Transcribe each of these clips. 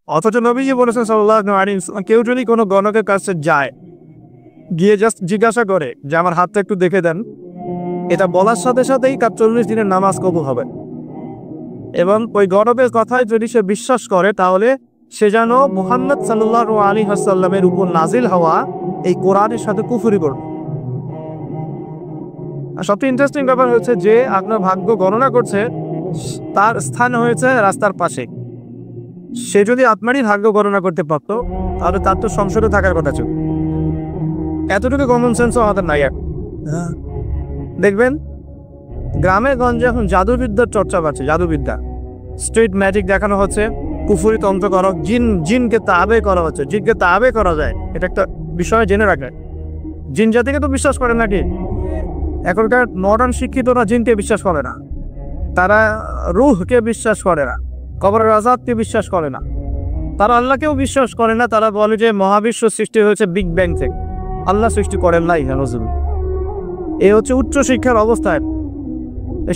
অথচ নবীজি বলেছেন সাল্লাল্লাহু আলাইহি ওয়াসাল্লাম, কেউ যদি কোনো গণকের কাছে যায়, গিয়ে জাস্ট জিজ্ঞাসা করে যে আমার হাতটা একটু দেখে দেন, এটা বলার সাথে সাথেই তার 40 দিনের নামাজ কবুল হবে। এবং ওই গণকের কথায় যদি সে বিশ্বাস করে, তাহলে সে যেন মুহাম্মদ সাল্লাল্লাহু আলাইহি ওয়াসাল্লামের উপর নাজিল হওয়া এই কোরআনের সাথে কুফরি করবে। আর সবচেয়ে ইন্টারেস্টিং ব্যাপার হচ্ছে যে আপনার ভাগ্য গণনা করছে, তার স্থান হয়েছে রাস্তার পাশে। সে যদি আপনারই ভাগ্য গণনা করতে পারত, তাহলে তার তো সংসদে থাকার কথা ছিল। এতটুকু কমন সেন্সও আমাদের নাই। দেখবেন গ্রামে গঞ্জে এখন জাদুবিদ্যার চর্চা বাড়ছে। জাদুবিদ্যা, স্ট্রিট ম্যাজিক দেখানো হচ্ছে, কুফরি তন্ত্র করা, জিনকে তাবে করা হচ্ছে। জিনকে তাবে করা যায়, এটা একটা বিষয় জেনে রাখে। জিন জাতিকে তো বিশ্বাস করে নাকি? এখনকার মডার্ন শিক্ষিতরা জিনকে বিশ্বাস করে না, তারা রুহকে বিশ্বাস করে না, কবরের আযাবকে বিশ্বাস করে না, তারা আল্লাহকেও বিশ্বাস করে না। তারা বলে যে মহাবিশ্ব সৃষ্টি হয়েছে বিগ ব্যাং থেকে, আল্লাহ সৃষ্টি করেন নাই। এই হচ্ছে উচ্চ শিক্ষার অবস্থায়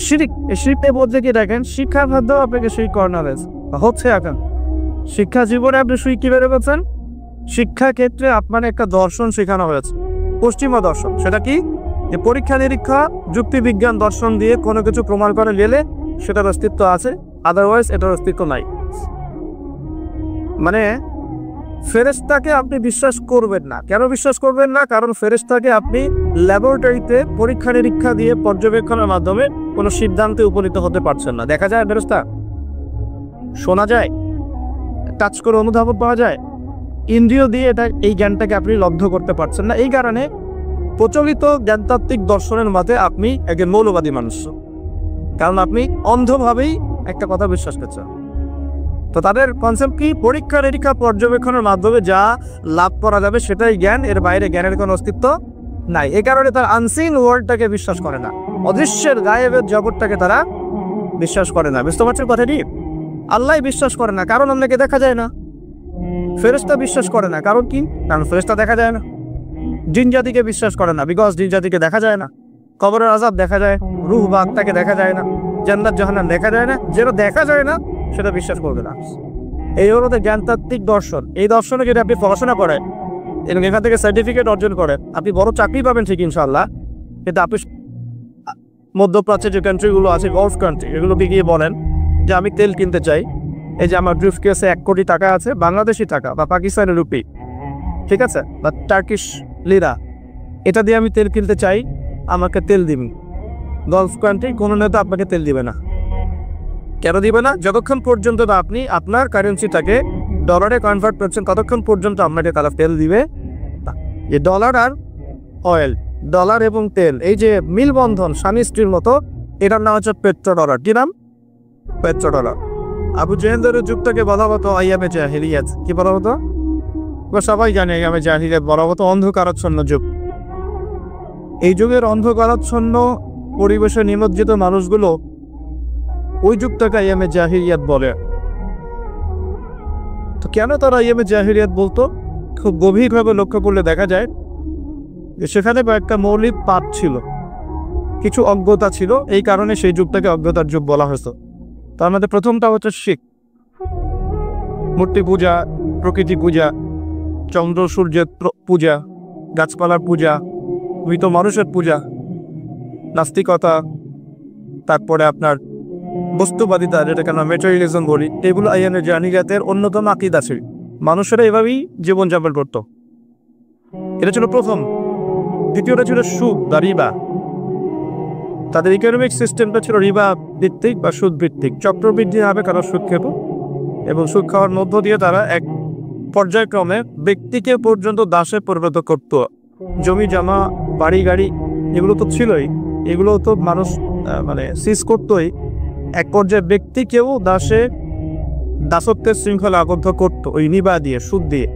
শিরিক। এই শিরিকটা বলতে কি দেখেন, শিক্ষার মাধ্যমে আপনাকে শিরিক করানো হচ্ছে। এখন শিক্ষা জীবনে আপনি শিরিক কি বেড়ে পেয়েছেন? শিক্ষা ক্ষেত্রে আপনার একটা দর্শন শেখানো হয়েছে, পশ্চিমা দর্শন। সেটা কি? যে পরীক্ষা নিরীক্ষা, যুক্তি বিজ্ঞান দর্শন দিয়ে কোনো কিছু প্রমাণ করে গেলে সেটার অস্তিত্ব আছে, আদারওয়াইজ এটার অস্তিত্ব নাই। মানে ফেরেশতাকে আপনি বিশ্বাস করবেন না। কেন বিশ্বাস করবেন না? কারণ ফেরেশতাকে আপনি ল্যাবরেটরিতে পরীক্ষা নিরীক্ষা দিয়ে পর্যবেক্ষণের মাধ্যমে কোনো সিদ্ধান্তে উপনীত হতে পারছেন না। দেখা যায় ফেরেশতা, শোনা যায়, টাচ করে অনুধাবন পাওয়া যায়, ইন্দ্রিয় দিয়ে এই জ্ঞানটাকে আপনি লব্ধ করতে পারছেন না। এই কারণে প্রচলিত জ্ঞানতাত্ত্বিক দর্শনের মতে আপনি একজন মৌলবাদী মানুষ, কারণ আপনি অন্ধভাবেই একটা কথা বিশ্বাস করছেন। তো তাদের কনসেপ্ট কি? পরীক্ষা নিরীক্ষা পর্যবেক্ষণের মাধ্যমে যা লাভ করা যাবে সেটাই জ্ঞান, এর বাইরে জ্ঞানের কোনো অস্তিত্ব নাই। এ কারণে তারা আনসিন ওয়ার্ল্ডটাকে বিশ্বাস করে না, অদৃশ্যের গায়েবের জগৎটাকে তারা বিশ্বাস করে না। বুঝতে পারছেন কথাটি? আল্লাহ বিশ্বাস করে না, কারণ আপনাকে দেখা যায় না। ফেরেশতা বিশ্বাস করে না, কারণ কি? কারণ ফেরেশতা দেখা যায় না। জিন জাতিকে বিশ্বাস করে না, বিকজ জিন জাতিকে দেখা যায় না। কবরের আযাব দেখা যায়, রূহ বা আত্মাকে দেখা যায় না, জান্নাত জাহান্নাম দেখা যায় না। যেটা দেখা যায় না সেটা বিশ্বাস করবে না। এই হলো জ্ঞানতাত্ত্বিক দর্শন। এই দর্শনে যদি আপনি পড়াশোনা করেন এবং এখান থেকে সার্টিফিকেট অর্জন করেন, আপনি বড় চাকরি পাবেন ঠিক ইনশাআল্লাহ। কিন্তু আপনি মধ্যপ্রাচ্যের যে কান্ট্রিগুলো আছে, গলফ কান্ট্রি, এগুলোকে গিয়ে বলেন যে আমি তেল কিনতে চাই, এই যে আমার ব্রিফ কেসে 1 কোটি টাকা আছে, বাংলাদেশি টাকা বা পাকিস্তানি রুপি, ঠিক আছে, বা টার্কিশ লিরা, এটা দিয়ে আমি তেল কিনতে চাই, আমাকে তেল দিবেন। গলফ কান্ট্রি কোনো নেতা আপনাকে তেল দিবে না। কেন দিবে না? যতক্ষণ পর্যন্ত না আপনি আপনার কারেন্সিটাকে ডলারে কনভার্ট করছেন, ততক্ষণ পর্যন্ত আপনাকে তারা তেল দিবে। এই ডলার আর অয়েল, ডলার এবং তেল, এই যে মিলবন্ধন স্বামী স্ত্রীর মতো, এটার নাম হচ্ছে পেট্রো ডলার। কি নাম? Petro dollar. আবু জেহেলের যুগটাকে বলা হতো আইয়ামে জাহিলিয়াত। কি বলা হতো? সবাই জানে আইয়ামে জাহিলিয়াত বলা হতো অন্ধকারাচ্ছন্ন যুগ। এই যুগের অন্ধকারাচ্ছন্ন পরিবেশে নিমজ্জিত মানুষগুলো ওই যুগটাকে আইয়ামে জাহিলিয়াত বলে। তো কেন তারা আইয়ামে জাহিলিয়াত বলতো? খুব গভীরভাবে লক্ষ্য করলে দেখা যায় যে সেখানে কয়েকটা মৌলিক পাপ ছিল, কিছু অজ্ঞতা ছিল। এই কারণে সেই যুগটাকে অজ্ঞতার যুগ বলা হয়েছে। তার মধ্যে প্রথমটা হচ্ছে শিরক, মূর্তি পূজা, প্রকৃতি পূজা, চন্দ্র সূর্যের পূজা, গাছপালার পূজা, মৃত মানুষের পূজা, নাস্তিকতা, তারপরে আপনার বস্তুবাদিতা, যেটাকে আমরা ম্যাটেরিয়ালিজম বলি, এগুলো আইয়ামে জাহিলিয়াতের অন্যতম আকীদা ছিল। মানুষেরা এভাবেই জীবনযাপন করত। এটা ছিল প্রথম। দ্বিতীয়টা ছিল সুদ বা রিবা। তাদের ইকোনমিক সিস্টেমটা ছিল রিবা ভিত্তিক বা সুদ ভিত্তিক। চক্রবৃদ্ধি হবে কারণ সুদ খেত, এবং সুদ খাওয়ার মধ্য দিয়ে তারা এক পর্যায়ক্রমে ব্যক্তিকে পর্যন্ত দাসে পরিণত করত। জমি জমা, বাড়ি গাড়ি, এগুলো তো ছিলই, এগুলো তো মানুষ সিজ করতোই। এক পর্যায়ে ব্যক্তিকেও দাসত্বের শৃঙ্খলা আবদ্ধ করত ওই রিবা দিয়ে, সুদ দিয়ে।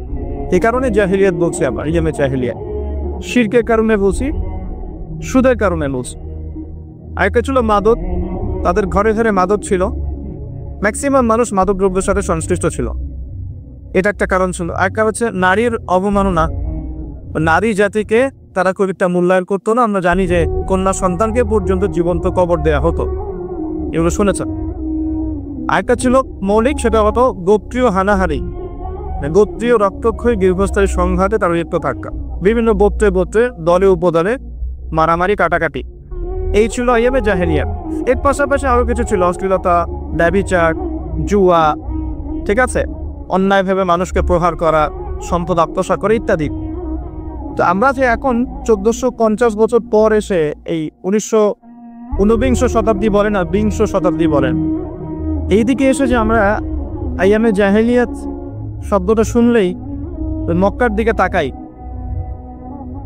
এই কারণে জাহিলিয়াত বলছি আমরা, আইয়ামে জাহিলিয়াত। শিরকের কারণে বলছি, সুদের কারণে বলছি। আরেকটা ছিল মাদক। তাদের ঘরে ঘরে মাদক ছিল, ম্যাক্সিমাম মানুষ মাদক দ্রব্যের সাথে সংশ্লিষ্ট ছিল, এটা একটা কারণ ছিল। আরেকটা হচ্ছে নারীর অবমাননা। নারী জাতিকে তারা খুব একটা মূল্যায়ন করতো না। আমরা জানি যে কন্যা সন্তানকে পর্যন্ত জীবন্ত কবর দেয়া হতো, এগুলো শুনেছেন। আরেকটা ছিল মৌলিক, সেটা হতো গোত্রীয় হানাহারি। গোত্রীয় রক্তক্ষয়ী দীর্ঘস্থায়ী সংঘাতে তারা লিপ্ত থাকা, বিভিন্ন গোত্রে দলে উপদলে মারামারি কাটাকাটি, এই ছিল আইয়ামে জাহেলিয়াত। এর পাশাপাশি আরও কিছু ছিল, অশ্লীলতা, ব্যভিচার, জুয়া, ঠিক আছে, অন্যায়ভাবে মানুষকে প্রহার করা, সম্পদ আত্মসাৎ করা ইত্যাদি। তো আমরা যে এখন 1450 বছর পর এসে এই 19 শতাব্দী বলেন আর 20 শতাব্দী বলেন, এইদিকে এসে যে আমরা আইয়ামে জাহেলিয়াত শব্দটা শুনলেই মক্কার দিকে তাকাই,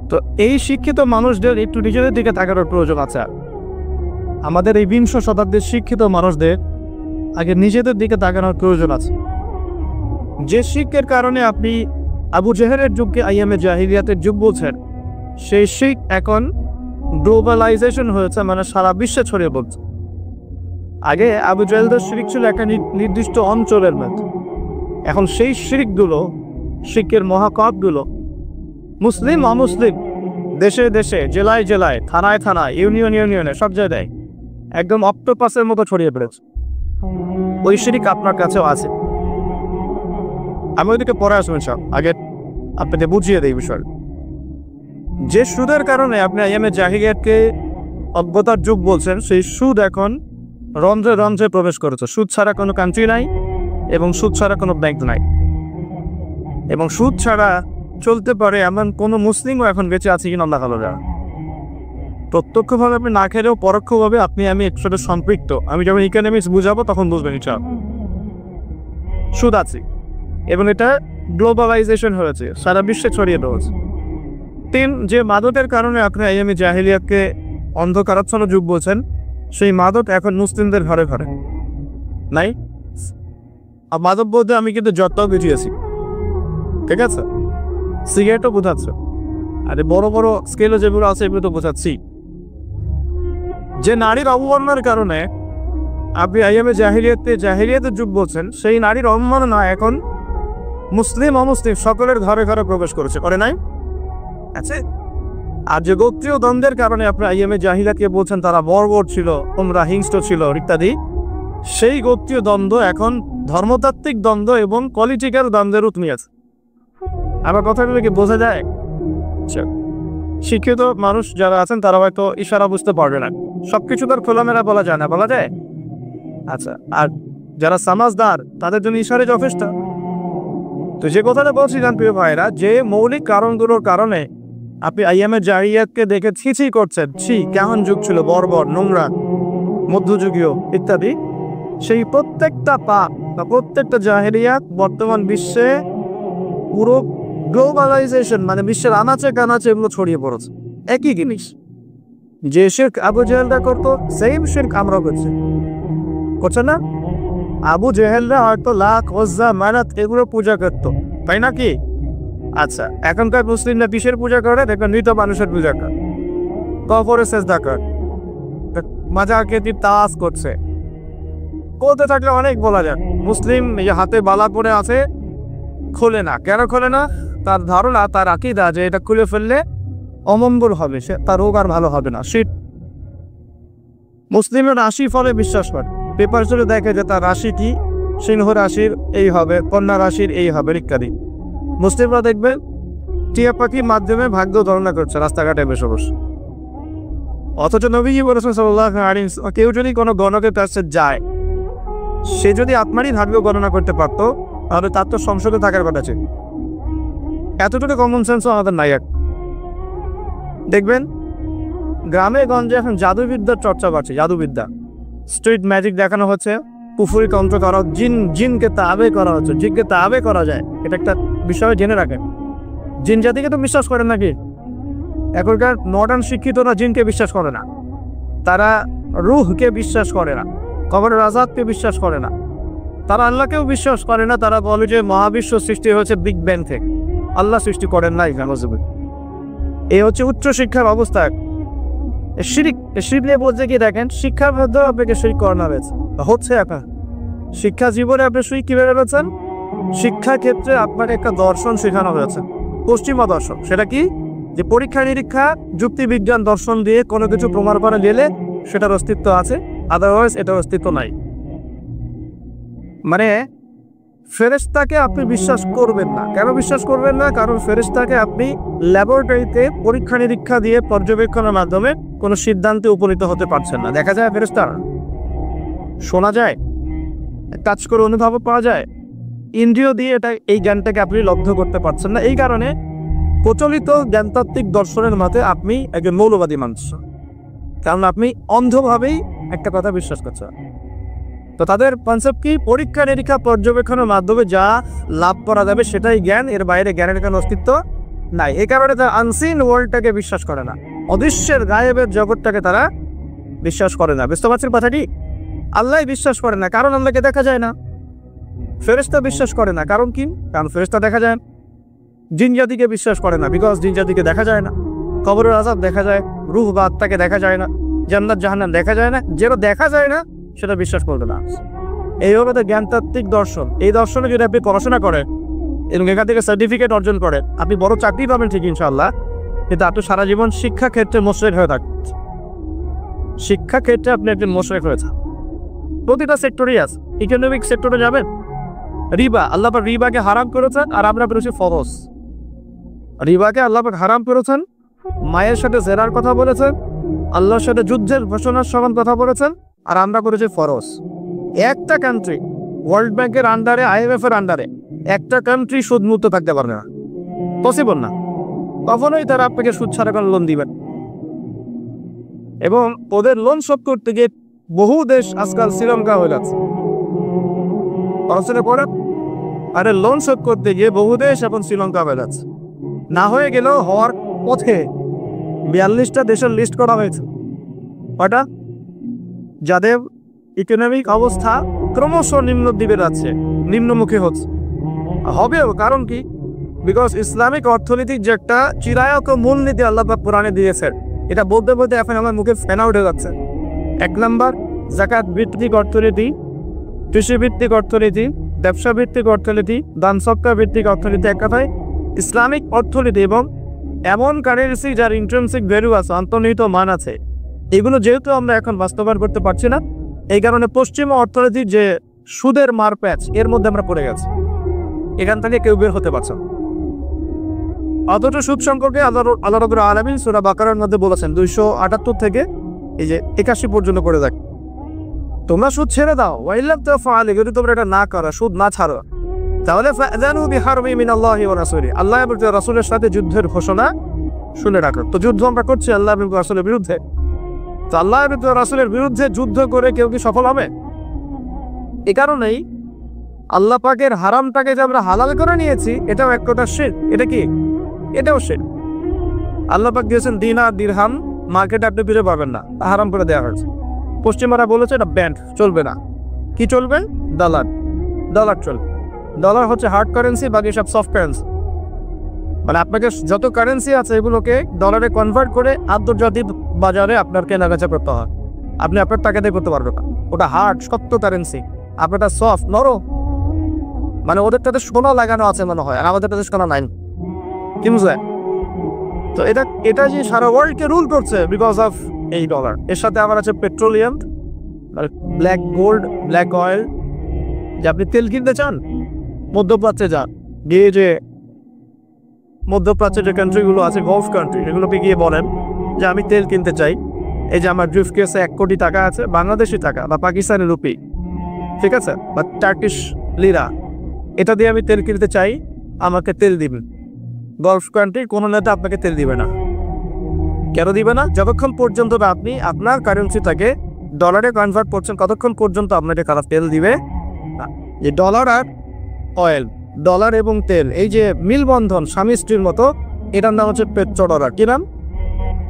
তো এই শিক্ষিত মানুষদের একটু নিজেদের দিকে তাকানোর প্রয়োজন আছে। আমাদের এই 20 শতাব্দীর শিক্ষিত মানুষদের আগে নিজেদের দিকে তাকানোর প্রয়োজন আছে। যে শিক্ষের কারণে আপনি আবু জেহেলের যুগকে আইয়ামে জাহিলিয়াতের যুগ বলছেন, সেই শিখ এখন গ্লোবালাইজেশন হয়েছে, মানে সারা বিশ্বে ছড়িয়ে পড়ছে। আগে আবু জেহেলদের শিরিক ছিল একটা নির্দিষ্ট অঞ্চলের মধ্যে, এখন সেই শিরিকগুলো, শিখের মহাকাবগুলো মুসলিম অমুসলিম, দেশে দেশে, জেলায় জেলায়, থানায় থানায়, ইউনিয়নে সব জায়গায় একদম অক্টোপাসের মতো ছড়িয়ে পড়েছে। ওই শিরিক আপনার কাছেও আছে। আমি ওইদিকে পরে আসবেন সব, আগে আপনাকে বুঝিয়ে দেয় বিষয়। যে সুদের কারণে আপনি আইয়ামে জাহিলিয়াতকে অজ্ঞতার যুগ বলছেন, সেই সুদ এখন রন্ধ্রে রন্ধ্রে প্রবেশ করেছে। সুদ ছাড়া কোনো কান্ট্রি নাই এবং সুদ ছাড়া কোনো ব্যাংক নাই, এবং সুদ ছাড়া চলতে পারে এমন কোনো মুসলিমও এখন বেঁচে আছে কিনা আল্লাহ ভালো জানে। প্রত্যক্ষভাবে আপনি না খেলেও পরোক্ষভাবে আপনি আমি একসাথে সম্পৃক্ত। আমি যখন ইকোনমিক্স বুঝাবো তখন বুঝবেন এটা সুদ আছে, এবং এটা গ্লোবালাইজেশন হয়েছে, সারা বিশ্বে ছড়িয়ে রয়েছে। 3, যে মাদকের কারণে আপনি আইয়ামে জাহিলিয়াতকে অন্ধকারাচ্ছন্ন যুগ বলছেন, সেই মাদক এখন মুসলিমদের ঘরে ঘরে নাই। আর মাদক বলতে আমি কিন্তু যতটাও বুঝিয়েছি, ঠিক আছে, সিগারেটও বোঝাচ্ছে, আর বড় বড় স্কেলে যেগুলো আছে এগুলো তো বোঝাচ্ছি। যে নারীর অবমাননার কারণে আপনি আইয়ামে জাহিলিয়াতের যুগ বলছেন, সেই নারীর অবমাননা এখন মুসলিম অমুসলিম সকলের ঘরে ঘরে প্রবেশ করেছে, করে নাই? আচ্ছা, আর যে গোত্রীয় দ্বন্দ্বের কারণে আপনি আইয়ামে জাহিলিয়াতকে বলছেন তারা বর্বর ছিল, তোমরা হিংস্র ছিল ইত্যাদি, সেই গোত্রীয় দ্বন্দ্ব এখন ধর্মতাত্ত্বিক দ্বন্দ্ব এবং পলিটিক্যাল দ্বন্দ্বের রূপ নিয়েছে। আমার কথাগুলো কি বোঝা যায়? শিক্ষিত মানুষ যারা আছেন তারা হয়তো ইশারা বুঝতে পারবে না, সবকিছু তার খোলামেলা বলা যায় না, বলা যায়? আচ্ছা, আর যারা সমাজদার তাদের জন্য ইশারে যথেষ্ট। তো যে কথাটা বলছিলাম প্রিয় ভাইরা, যে মৌলিক কারণগুলোর কারণে আপনি আইয়ামে জাহিলিয়াতকে দেখে ছি করছেন, কেমন যুগ ছিল, বর্বর, নোংরা, মধ্যযুগীয় ইত্যাদি, সেই প্রত্যেকটা পাপ বা প্রত্যেকটা জাহিলিয়াত বর্তমান বিশ্বে পুরো গ্লোবালাইজেশন, মানে বিশ্বের আনাচে কানাচে এগুলো ছড়িয়ে পড়েছে। একই জিনিস, যে শিরক আবু জেহেলরা করতো, সেম শিরক আমরা করছে না? আবু জেহেলরা হয়তো লাখ, ওজ্জা, মানাত এগুলো পূজা করতো, তাই নাকি? আচ্ছা, এখনকার মুসলিমরা কিসের পূজা করে? দেখবেন মৃত মানুষের পূজা করে, কবরে সেজদা করে, মাজাকে তাস করছে। বলতে থাকলে অনেক বলা যায়। মুসলিম এই হাতে বালা পরে আছে, খোলে না। কেন খোলে না? তার ধারণা, তার আকীদা যে এটা খুলে ফেললে অমঙ্গল হবে, সে তার রোগ আর ভালো হবে না। মুসলিমের রাশি ফলে বিশ্বাস করে, পেপার চলে দেখে যে তার রাশি কি, সিংহ রাশির এই হবে, কন্যা রাশির এই হবে ইত্যাদি। মুসলিমরা দেখবে টিয়া পাখির মাধ্যমে ভাগ্য গণনা করছে রাস্তাঘাটে বসে বসে। অথচ নবীজি বলেছেন সাল্লাল্লাহু আলাইহি ওয়াসাল্লাম, কেউ যদি কোনো গণকের কাছে যায়, সে যদি আপনারই ভাগ্য গণনা করতে পারত, তাহলে তার তো সংসদে থাকার কথা ছিল। এতটুকু কমন সেন্সও আমাদের নাই। দেখবেন গ্রামে গঞ্জে এখন জাদুবিদ্যার চর্চা বাড়ছে। জাদুবিদ্যা, স্ট্রিট ম্যাজিক দেখানো হচ্ছে, পুফুরি তন্ত্র করা, জিনকে তাবে করা হচ্ছে, জিনকে তাবে করা যায়। এটা একটা বিষয় জেনে রাখেন। জিন জাতিকে তো বিশ্বাস করেন নাকি? এখনকার মডার্ন শিক্ষিতরা জিনকে বিশ্বাস করে না, তারা রুহকে বিশ্বাস করে না, কবরের আজাদকে বিশ্বাস করে না, তারা আল্লাহকেও বিশ্বাস করে না। তারা বলে যে মহাবিশ্ব সৃষ্টি হয়েছে বিগ ব্যাং থেকে, আল্লাহ সৃষ্টি করেন নাই। এই হচ্ছে উচ্চ শিক্ষার অবস্থা। শিরিক নিয়ে বলছে কি, দেখেন শিক্ষার মধ্যে আপনাকে শিরিক করানো হচ্ছে। এখন শিক্ষা জীবনে আপনি শিরিক কিভাবে পেয়েছেন? শিক্ষা ক্ষেত্রে আপনাকে একটা দর্শন শেখানো হয়েছে, পশ্চিমা দর্শন। সেটা কি? যে পরীক্ষা নিরীক্ষা, যুক্তি বিজ্ঞান দর্শন দিয়ে কোনো কিছু প্রমাণ করা গেলে সেটার অস্তিত্ব আছে, আদারওয়াইজ এটার অস্তিত্ব নাই। মানে ফেরেশতাকে আপনি বিশ্বাস করবেন না। কেন বিশ্বাস করবেন না? কারণ ফেরেশতাকে আপনি ল্যাবরেটরিতে পরীক্ষা নিরীক্ষা দিয়ে পর্যবেক্ষণের মাধ্যমে কোনো সিদ্ধান্তে উপনীত হতে পারছেন না। দেখা যায় ফেরেশতা, শোনা যায়, টাচ করে অনুভব পাওয়া যায়, ইন্দ্রিয় দিয়ে এই জ্ঞানটাকে আপনি লব্ধ করতে পারছেন না। এই কারণে প্রচলিত জ্ঞানতাত্ত্বিক দর্শনের মতে আপনি একজন মৌলবাদী মানুষ, কারণ আপনি অন্ধভাবেই একটা কথা বিশ্বাস করছেন। তো তাদের কনসেপ্ট কি? পরীক্ষা নিরীক্ষা পর্যবেক্ষণের মাধ্যমে যা লাভ করা যাবে সেটাই জ্ঞান, এর বাইরে জ্ঞানের কোনো অস্তিত্ব নাই। এই কারণে তারা আনসিন ওয়ার্ল্ডটাকে বিশ্বাস করে না, অদৃশ্যের গায়েবের জগৎটাকে তারা বিশ্বাস করে না। বুঝতে পারছেন কথাটি? আল্লাহ বিশ্বাস করে না, কারণ আল্লাহকে দেখা যায় না। ফেরেশতা বিশ্বাস করে না, কারণ কি? কারণ ফেরেশতা দেখা যায় না। জিন জাতিকে বিশ্বাস করে না, বিকজ জিন জাতিকে দেখা যায় না। কবরের আযাব দেখা যায়, রূহ বা আত্মাকে দেখা যায় না, জান্নাত জাহান্নাম দেখা যায় না। যেটা দেখা যায় না সেটা বিশ্বাস করবে না। এই হলো তো জ্ঞানতাত্ত্বিক দর্শন। এই দর্শনে যদি আপনি পড়াশোনা করেন এবং এখান থেকে সার্টিফিকেট অর্জন করেন, আপনি বড় চাকরি পাবেন ঠিক ইনশাআল্লাহ, কিন্তু আপনি সারা জীবন শিক্ষা ক্ষেত্রে মোশরেক হয়ে থাকবেন। শিক্ষা ক্ষেত্রে আপনি একজন মোশরেক হয়েছেন। প্রতিটা সেক্টরই আছে। ইকোনমিক সেক্টরে যাবেন, রিবা, আল্লাহ পাক রিবাকে হারাম করেছেন আর আমরা করেছি ফরজ। রিবাকে আল্লাহ পাক হারাম করেছেন, মায়ের সাথে জেরার কথা বলেছেন, আল্লাহর সাথে যুদ্ধের ঘোষণার সমান কথা বলেছেন, আর আমরা করেছি ফরজ। একটা কান্ট্রি ওয়ার্ল্ড ব্যাংকের আন্ডারে, IMF এর আন্ডারে একটা কান্ট্রি সুদ মুক্ত থাকতে পারবে না, পসিবল না। কখনোই তারা আপনাকে সুদ ছাড়া কোনো লোন দিবেন। এবং ওদের লোন শোধ করতে গিয়ে বহু দেশ আজকাল শ্রীলঙ্কা হয়ে যাচ্ছে। পড়াশোনা করে আরে লোন শোধ করতে গিয়ে বহু দেশ এখন শ্রীলঙ্কা হয়ে যাচ্ছে। না হয়ে গেলেও হওয়ার পথে 42টা দেশের লিস্ট করা হয়েছে। কয়টা? যাদের ইকোনমিক অবস্থা ক্রমশ নিম্নের দিকে যাচ্ছে, নিম্নমুখী হচ্ছে, হবেও। কারণ কি? বিকজ ইসলামিক অর্থনীতির যে একটা চিরায়ত মূলনীতি আল্লাহ পাক কোরআনে দিয়েছেন, এটা বলতে বলতে এখন আমার মুখে ফেনা উঠে যাচ্ছে। 1 নাম্বার, যাকাত ভিত্তিক অর্থনীতি, কৃষি ভিত্তিক অর্থনীতি, ব্যবসা ভিত্তিক অর্থনীতি, দান সদকা ভিত্তিক অর্থনীতি। এক কথায় ইসলামিক অর্থনীতি এবং এমন কারেন্সি যার ইন্ট্রিনসিক ভ্যালু আছে, অন্তর্নিহিত মান আছে, এগুলো যেহেতু আমরা এখন বাস্তবায়ন করতে পারছি না, এই কারণে পশ্চিমা অর্থনীতির যে সুদের মারপ্যাচ, এর মধ্যে আমরা পড়ে গেছি। এখান থেকে কেউ বের হতে পারছে না। অথচ সুদ সম্পর্কে আল্লাহ রাব্বুল আলামিন সূরা বাকারার মধ্যে বলেছেন 278 থেকে এই যে 81 পর্যন্ত করে দেখ, তোমরা সুদ ছেড়ে দাও। ওয়াইলাম তাফআল, যদি তোমরা এটা না করো, সুদ না ছাড়ো, তাহলে ফাযানু বিহারবি মিনাল্লাহি ওয়া রাসূলি, আল্লাহ এবং তার রাসূলের সাথে যুদ্ধের ঘোষণা শুনে রাখো। তো যুদ্ধ আমরা করছি আল্লাহ এবং রাসূলের বিরুদ্ধে। তো আল্লাহ এবং তার রাসূলের বিরুদ্ধে যুদ্ধ করে কেউ কি সফল হবে? এই কারণেই আল্লাহ পাকের হারামটাকে যে আমরা হালাল করে নিয়েছি, এটাও এক কথা শিরক। এটা কি? এটাও শিরক। আল্লাহ পাক দিয়েছেন দিনার দিরহাম, মার্কেটে আপনি ফিরে পাবেন না, হারাম করে দেওয়া হয়েছে। পশ্চিমারা বলেছে এটা ব্যান্ড, চলবে না। কি চলবে? ডলার। ডলার চলবে। ডলার হচ্ছে হার্ড কারেন্সি, বাকি সব সফট কারেন্সি। মানে আপনাকে যত কারেন্সি আছে এগুলোকে ডলারে কনভার্ট করে আন্তর্জাতিক বাজারে আপনার কেনাবেচা করতে হয়। আপনি আপনার টাকা দিয়ে করতে পারবেন না। ওটা হার্ড, শক্ত কারেন্সি, আপনারটা সফট, নরম। মানে ওদেরটাতে সোনা লাগানো আছে মনে হয়, আর আমাদেরটাতে সোনা নাই। কি বুঝলেন? তো এটা যে সারা ওয়ার্ল্ডকে রুল করছে বিকজ অফ এই ডলার। এর সাথে আবার আছে petroleum, black gold, black oil. যে আপনি তেল কিনতে চান, মধ্যপ্রাচ্যে যান, গিয়ে যে মধ্যপ্রাচ্যের যে কান্ট্রিগুলো আছে, গলফ কান্ট্রি, এগুলোকে গিয়ে বলেন যে আমি তেল কিনতে চাই। এই যে আমার ব্রিফ কেসে 1 কোটি টাকা আছে, বাংলাদেশি টাকা বা পাকিস্তানি রুপি, ঠিক আছে, বা টার্কিশ লিরা, এটা দিয়ে আমি তেল কিনতে চাই, আমাকে তেল দিবেন। গলফ কান্ট্রির কোনো নেতা আপনাকে তেল দিবে না। কেন দিবে না? যতক্ষণ পর্যন্ত আপনি আপনার কারেন্সিটাকে ডলারে কনভার্ট করছেন, ততক্ষণ পর্যন্ত আপনাকে কারা তেল দিবে না। যে ডলার আর অয়েল, ডলার এবং তেল, এই যে মিলবন্ধন স্বামী স্ত্রীর মতো, এটার নাম হচ্ছে পেট্রো ডলার। কি নাম?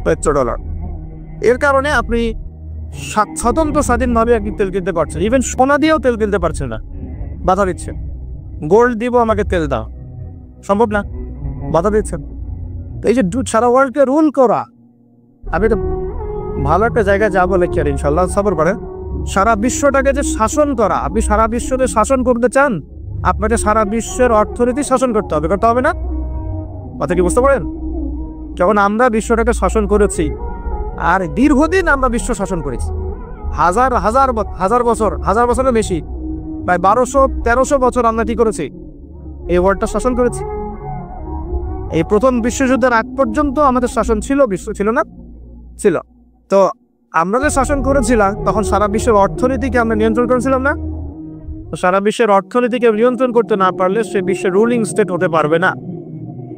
Petro dollar. এর কারণে আপনি স্বতন্ত্র স্বাধীনভাবে আপনি তেল কিনতে পারছেন। ইভেন সোনা দিয়েও তেল কিনতে পারছেন না, বাধা দিচ্ছে। গোল্ড দিব, আমাকে তেল দাও, সম্ভব না, বাধা দিচ্ছেন। তো এই যে সারা ওয়ার্ল্ডকে রুল করা, আমি তো ভালো একটা জায়গায় যাবো লেকচার, ইনশাল্লাহ সবর করে। সারা বিশ্বটাকে যে শাসন করা, আপনি সারা বিশ্বকে শাসন করতে চান, আপনাকে সারা বিশ্বের অর্থনীতি শাসন করতে হবে, করতে হবে না? কথা কি বুঝতে পারেন? যখন আমরা বিশ্বটাকে শাসন করেছি, আর দীর্ঘদিন আমরা বিশ্ব শাসন করেছি, হাজার বছরের বেশি প্রায় 1200-1300 বছর আমরা কি করেছি? এই ওয়ার্ল্ডটা শাসন করেছি। এই প্রথম বিশ্বযুদ্ধের আগ পর্যন্ত আমাদের শাসন ছিল, বিশ্ব ছিল না? ছিল। তো আমরা যে শাসন করেছিলাম তখন সারা বিশ্বের অর্থনীতিকে আমরা নিয়ন্ত্রণ করেছিলাম না? তো সারা বিশ্বের অর্থনীতিকে নিয়ন্ত্রণ করতে না পারলে সে বিশ্বের রুলিং স্টেট হতে পারবে না।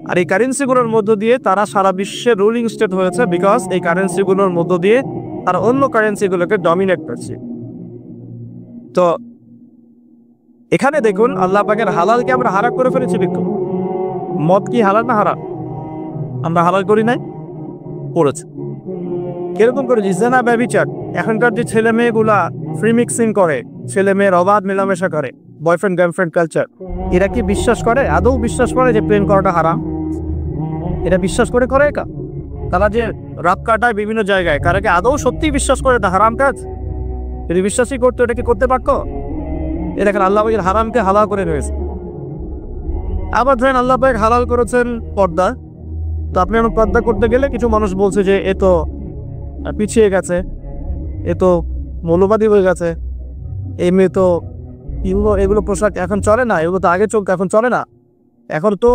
আর এই কারেন্সিগুলোর মধ্য দিয়ে তারা সারা বিশ্বের রুলিং স্টেট হয়েছে, বিকজ এই কারেন্সিগুলোর মধ্য দিয়ে তারা অন্য কারেন্সিগুলোকে ডমিনেট করছে। তো এখানে দেখুন আল্লাহ পাকের হালালকে আমরা হারাম করে ফেলেছি। কিন্তু মদ কি হালাল না হারাম? আমরা হালাল করি নাই, করেছে। কিরকম করেছি? জিনা ব্যভিচার। এখনকার যে ছেলে মেয়েগুলা ফ্রি মিক্সিং করে, ছেলে মেয়ের অবাধ মেলামেশা করে, বয়ফ্রেন্ড গার্লফ্রেন্ড কালচার, এরা কি বিশ্বাস করে, আদৌ বিশ্বাস করে যে প্রেম করাটা হারাম? এরা বিশ্বাস করে একা? তারা যে রাত কাটায় বিভিন্ন জায়গায়, কারা কি আদৌ সত্যি বিশ্বাস করে এটা হারাম কাজ? যদি বিশ্বাসই করতো এটা কি করতে পারতো? এ দেখেন আল্লাহ পাকের হারামকে হালাল করে রয়েছে। আবার ধরেন আল্লাহ পাক হালাল করেছেন পর্দা। তো আপনি এখন পর্দা করতে গেলে কিছু মানুষ বলছে যে এ তো পিছিয়ে গেছে, এ তো মৌলবাদী হয়ে গেছে, এই মেয়ে তো এগুলো পোশাক এখন চলে না, এগুলো তো আগে চলতো এখন চলে না, এখন তো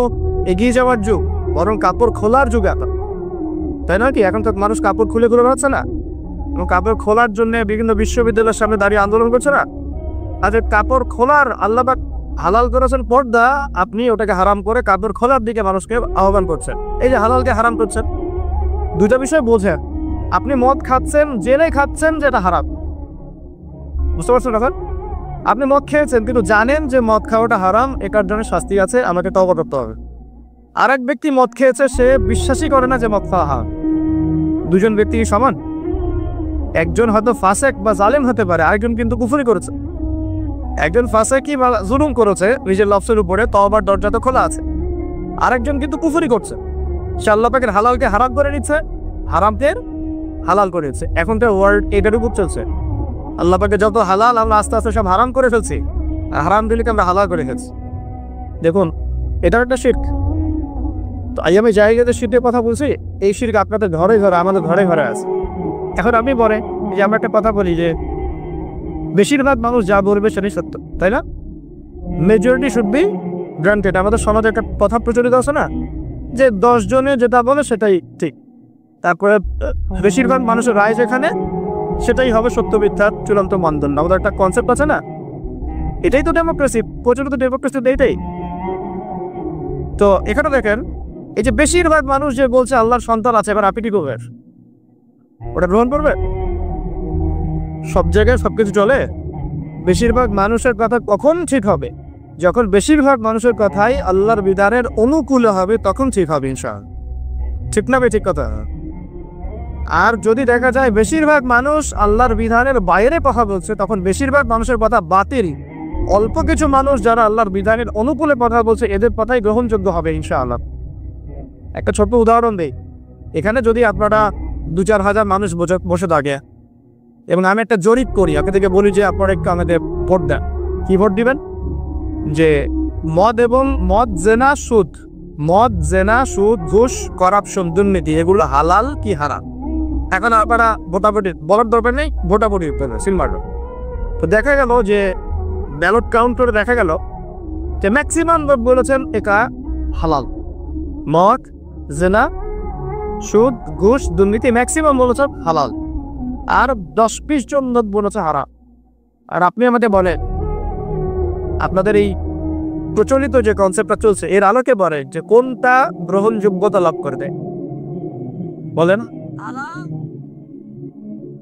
এগিয়ে যাওয়ার যুগ, বরং কাপড় খোলার যুগ এখন, তাই না? কি এখন তো মানুষ কাপড় খুলে বেড়াচ্ছে না? কাপড় খোলার জন্য বিভিন্ন বিশ্ববিদ্যালয়ের সামনে দাঁড়িয়ে আন্দোলন করছে না? আচ্ছা, কাপড় খোলার আল্লাহ পাক হালাল করেছেন পর্দা, আপনি ওটাকে হারাম করে কাপড় খোলার দিকে মানুষকে আহ্বান করছেন। এই যে হালালকে হারাম করছেন, দুইটা বিষয় বোঝেন। আপনি মদ খাচ্ছেন, জেনে খাচ্ছেন যে এটা হারাম, বুঝতে পারছেন? এখন আপনি মদ খেয়েছেন কিন্তু জানেন যে মদ খাওয়াটা হারাম, এটার জন্য শাস্তি আছে, আমাকে তওবা করতে হবে। আর এক ব্যক্তি মদ খেয়েছে, সে বিশ্বাসই করে না যে মদ খাওয়া হারাম। দুজন ব্যক্তি সমান? একজন হয়তো ফাসেক বা জালেম হতে পারে, আরেকজন কিন্তু কুফরি করেছে। একজন ফাসেকি বা জুলুম করেছে নিজের লফসের উপরে, তওবার দরজা তো খোলা আছে। আরেকজন কিন্তু কুফরি করছে, সে আল্লাহ পাকের হালালকে হারাম করে নিচ্ছে, হারামকে হালাল করেছে। এখন তো ওয়ার্ল্ড এটার উপর চলছে। আল্লাহ পাকের যত হালাল আমরা আস্তে আস্তে সব হারাম করে ফেলছি, আর হারাম দিলকে আমরা হালাল করে ফেলছি। দেখুন এটা একটা শিরক। তো আমি জায়গাতে শিরকের কথা বলছি, এই শিরক আপনাদের ঘরে ঘরে, আমাদের ঘরে ঘরে আছে। এখন আপনি বলেন যে আমরা একটা কথা বলি যে বেশিরভাগ মানুষ যা বলবে সেটাই সত্য, তাই না? Majority should be granted. আমাদের সমাজে একটা কথা প্রচলিত আছে না, যে 10 জনে যেটা বলে সেটাই ঠিক, তারপরে বেশিরভাগ মানুষের রায় যেখানে, সেটাই হবে সত্য মিথ্যার চূড়ান্ত মানদণ্ড। আমাদের একটা কনসেপ্ট আছে না, এটাই তো ডেমোক্রেসি, প্রচলিত ডেমোক্রেসি এইটাই। তো এখানে দেখেন এই যে বেশিরভাগ মানুষ যে বলছে আল্লাহর সন্তান আছে, এবার আপনি কি করবেন? ওটা গ্রহণ করবে? সব জায়গায় সবকিছু চলে? বেশিরভাগ মানুষের কথা কখন ঠিক হবে? যখন বেশিরভাগ মানুষের কথাই আল্লাহর বিধানের অনুকূলে হবে, তখন ঠিক হবে ইনশাআল্লাহ। ঠিক না? ঠিক কথা। আর যদি দেখা যায় বেশিরভাগ মানুষ আল্লাহর বিধানের বাইরে কথা বলছে, তখন বেশিরভাগ মানুষের কথা বাতিল। অল্প কিছু মানুষ যারা আল্লাহর বিধানের অনুকূলে কথা বলছে, এদের কথাই গ্রহণযোগ্য হবে ইনশাআল্লাহ। একটা ছোট্ট উদাহরণ দিই। এখানে যদি আপনারা 2-4 হাজার মানুষ বসে থাকে এবং আমি একটা জরিপ করি, আপনাদেরকে বলি যে আপনারা একটু আমাদের ভোট দেন, কি ভোট দিবেন? যে মদ এবং জেনা, সুদ, ঘুষ, করাপশন, দুর্নীতি, এগুলো হালাল কি হারাম? এখন আপনারা ভোটাভুটি বলার দরকার নেই, ভোটাভুটি সিলমার। তো দেখা গেল যে ব্যালট কাউন্ট করে দেখা গেল যে ম্যাক্সিমাম লোক বলেছেন এটা হালাল। মদ, জেনা, সুদ, ঘুষ, দুর্নীতি ম্যাক্সিমাম বলেছেন হালাল, আর 10-20 জন লোক বলেছে হারাম। আর আপনি আমাদের বলেন, আপনাদের এই প্রচলিত যে কনসেপ্টটা চলছে এর আলোকে বলেন যে কোনটা গ্রহণযোগ্যতা লাভ করে দেয়? বলেন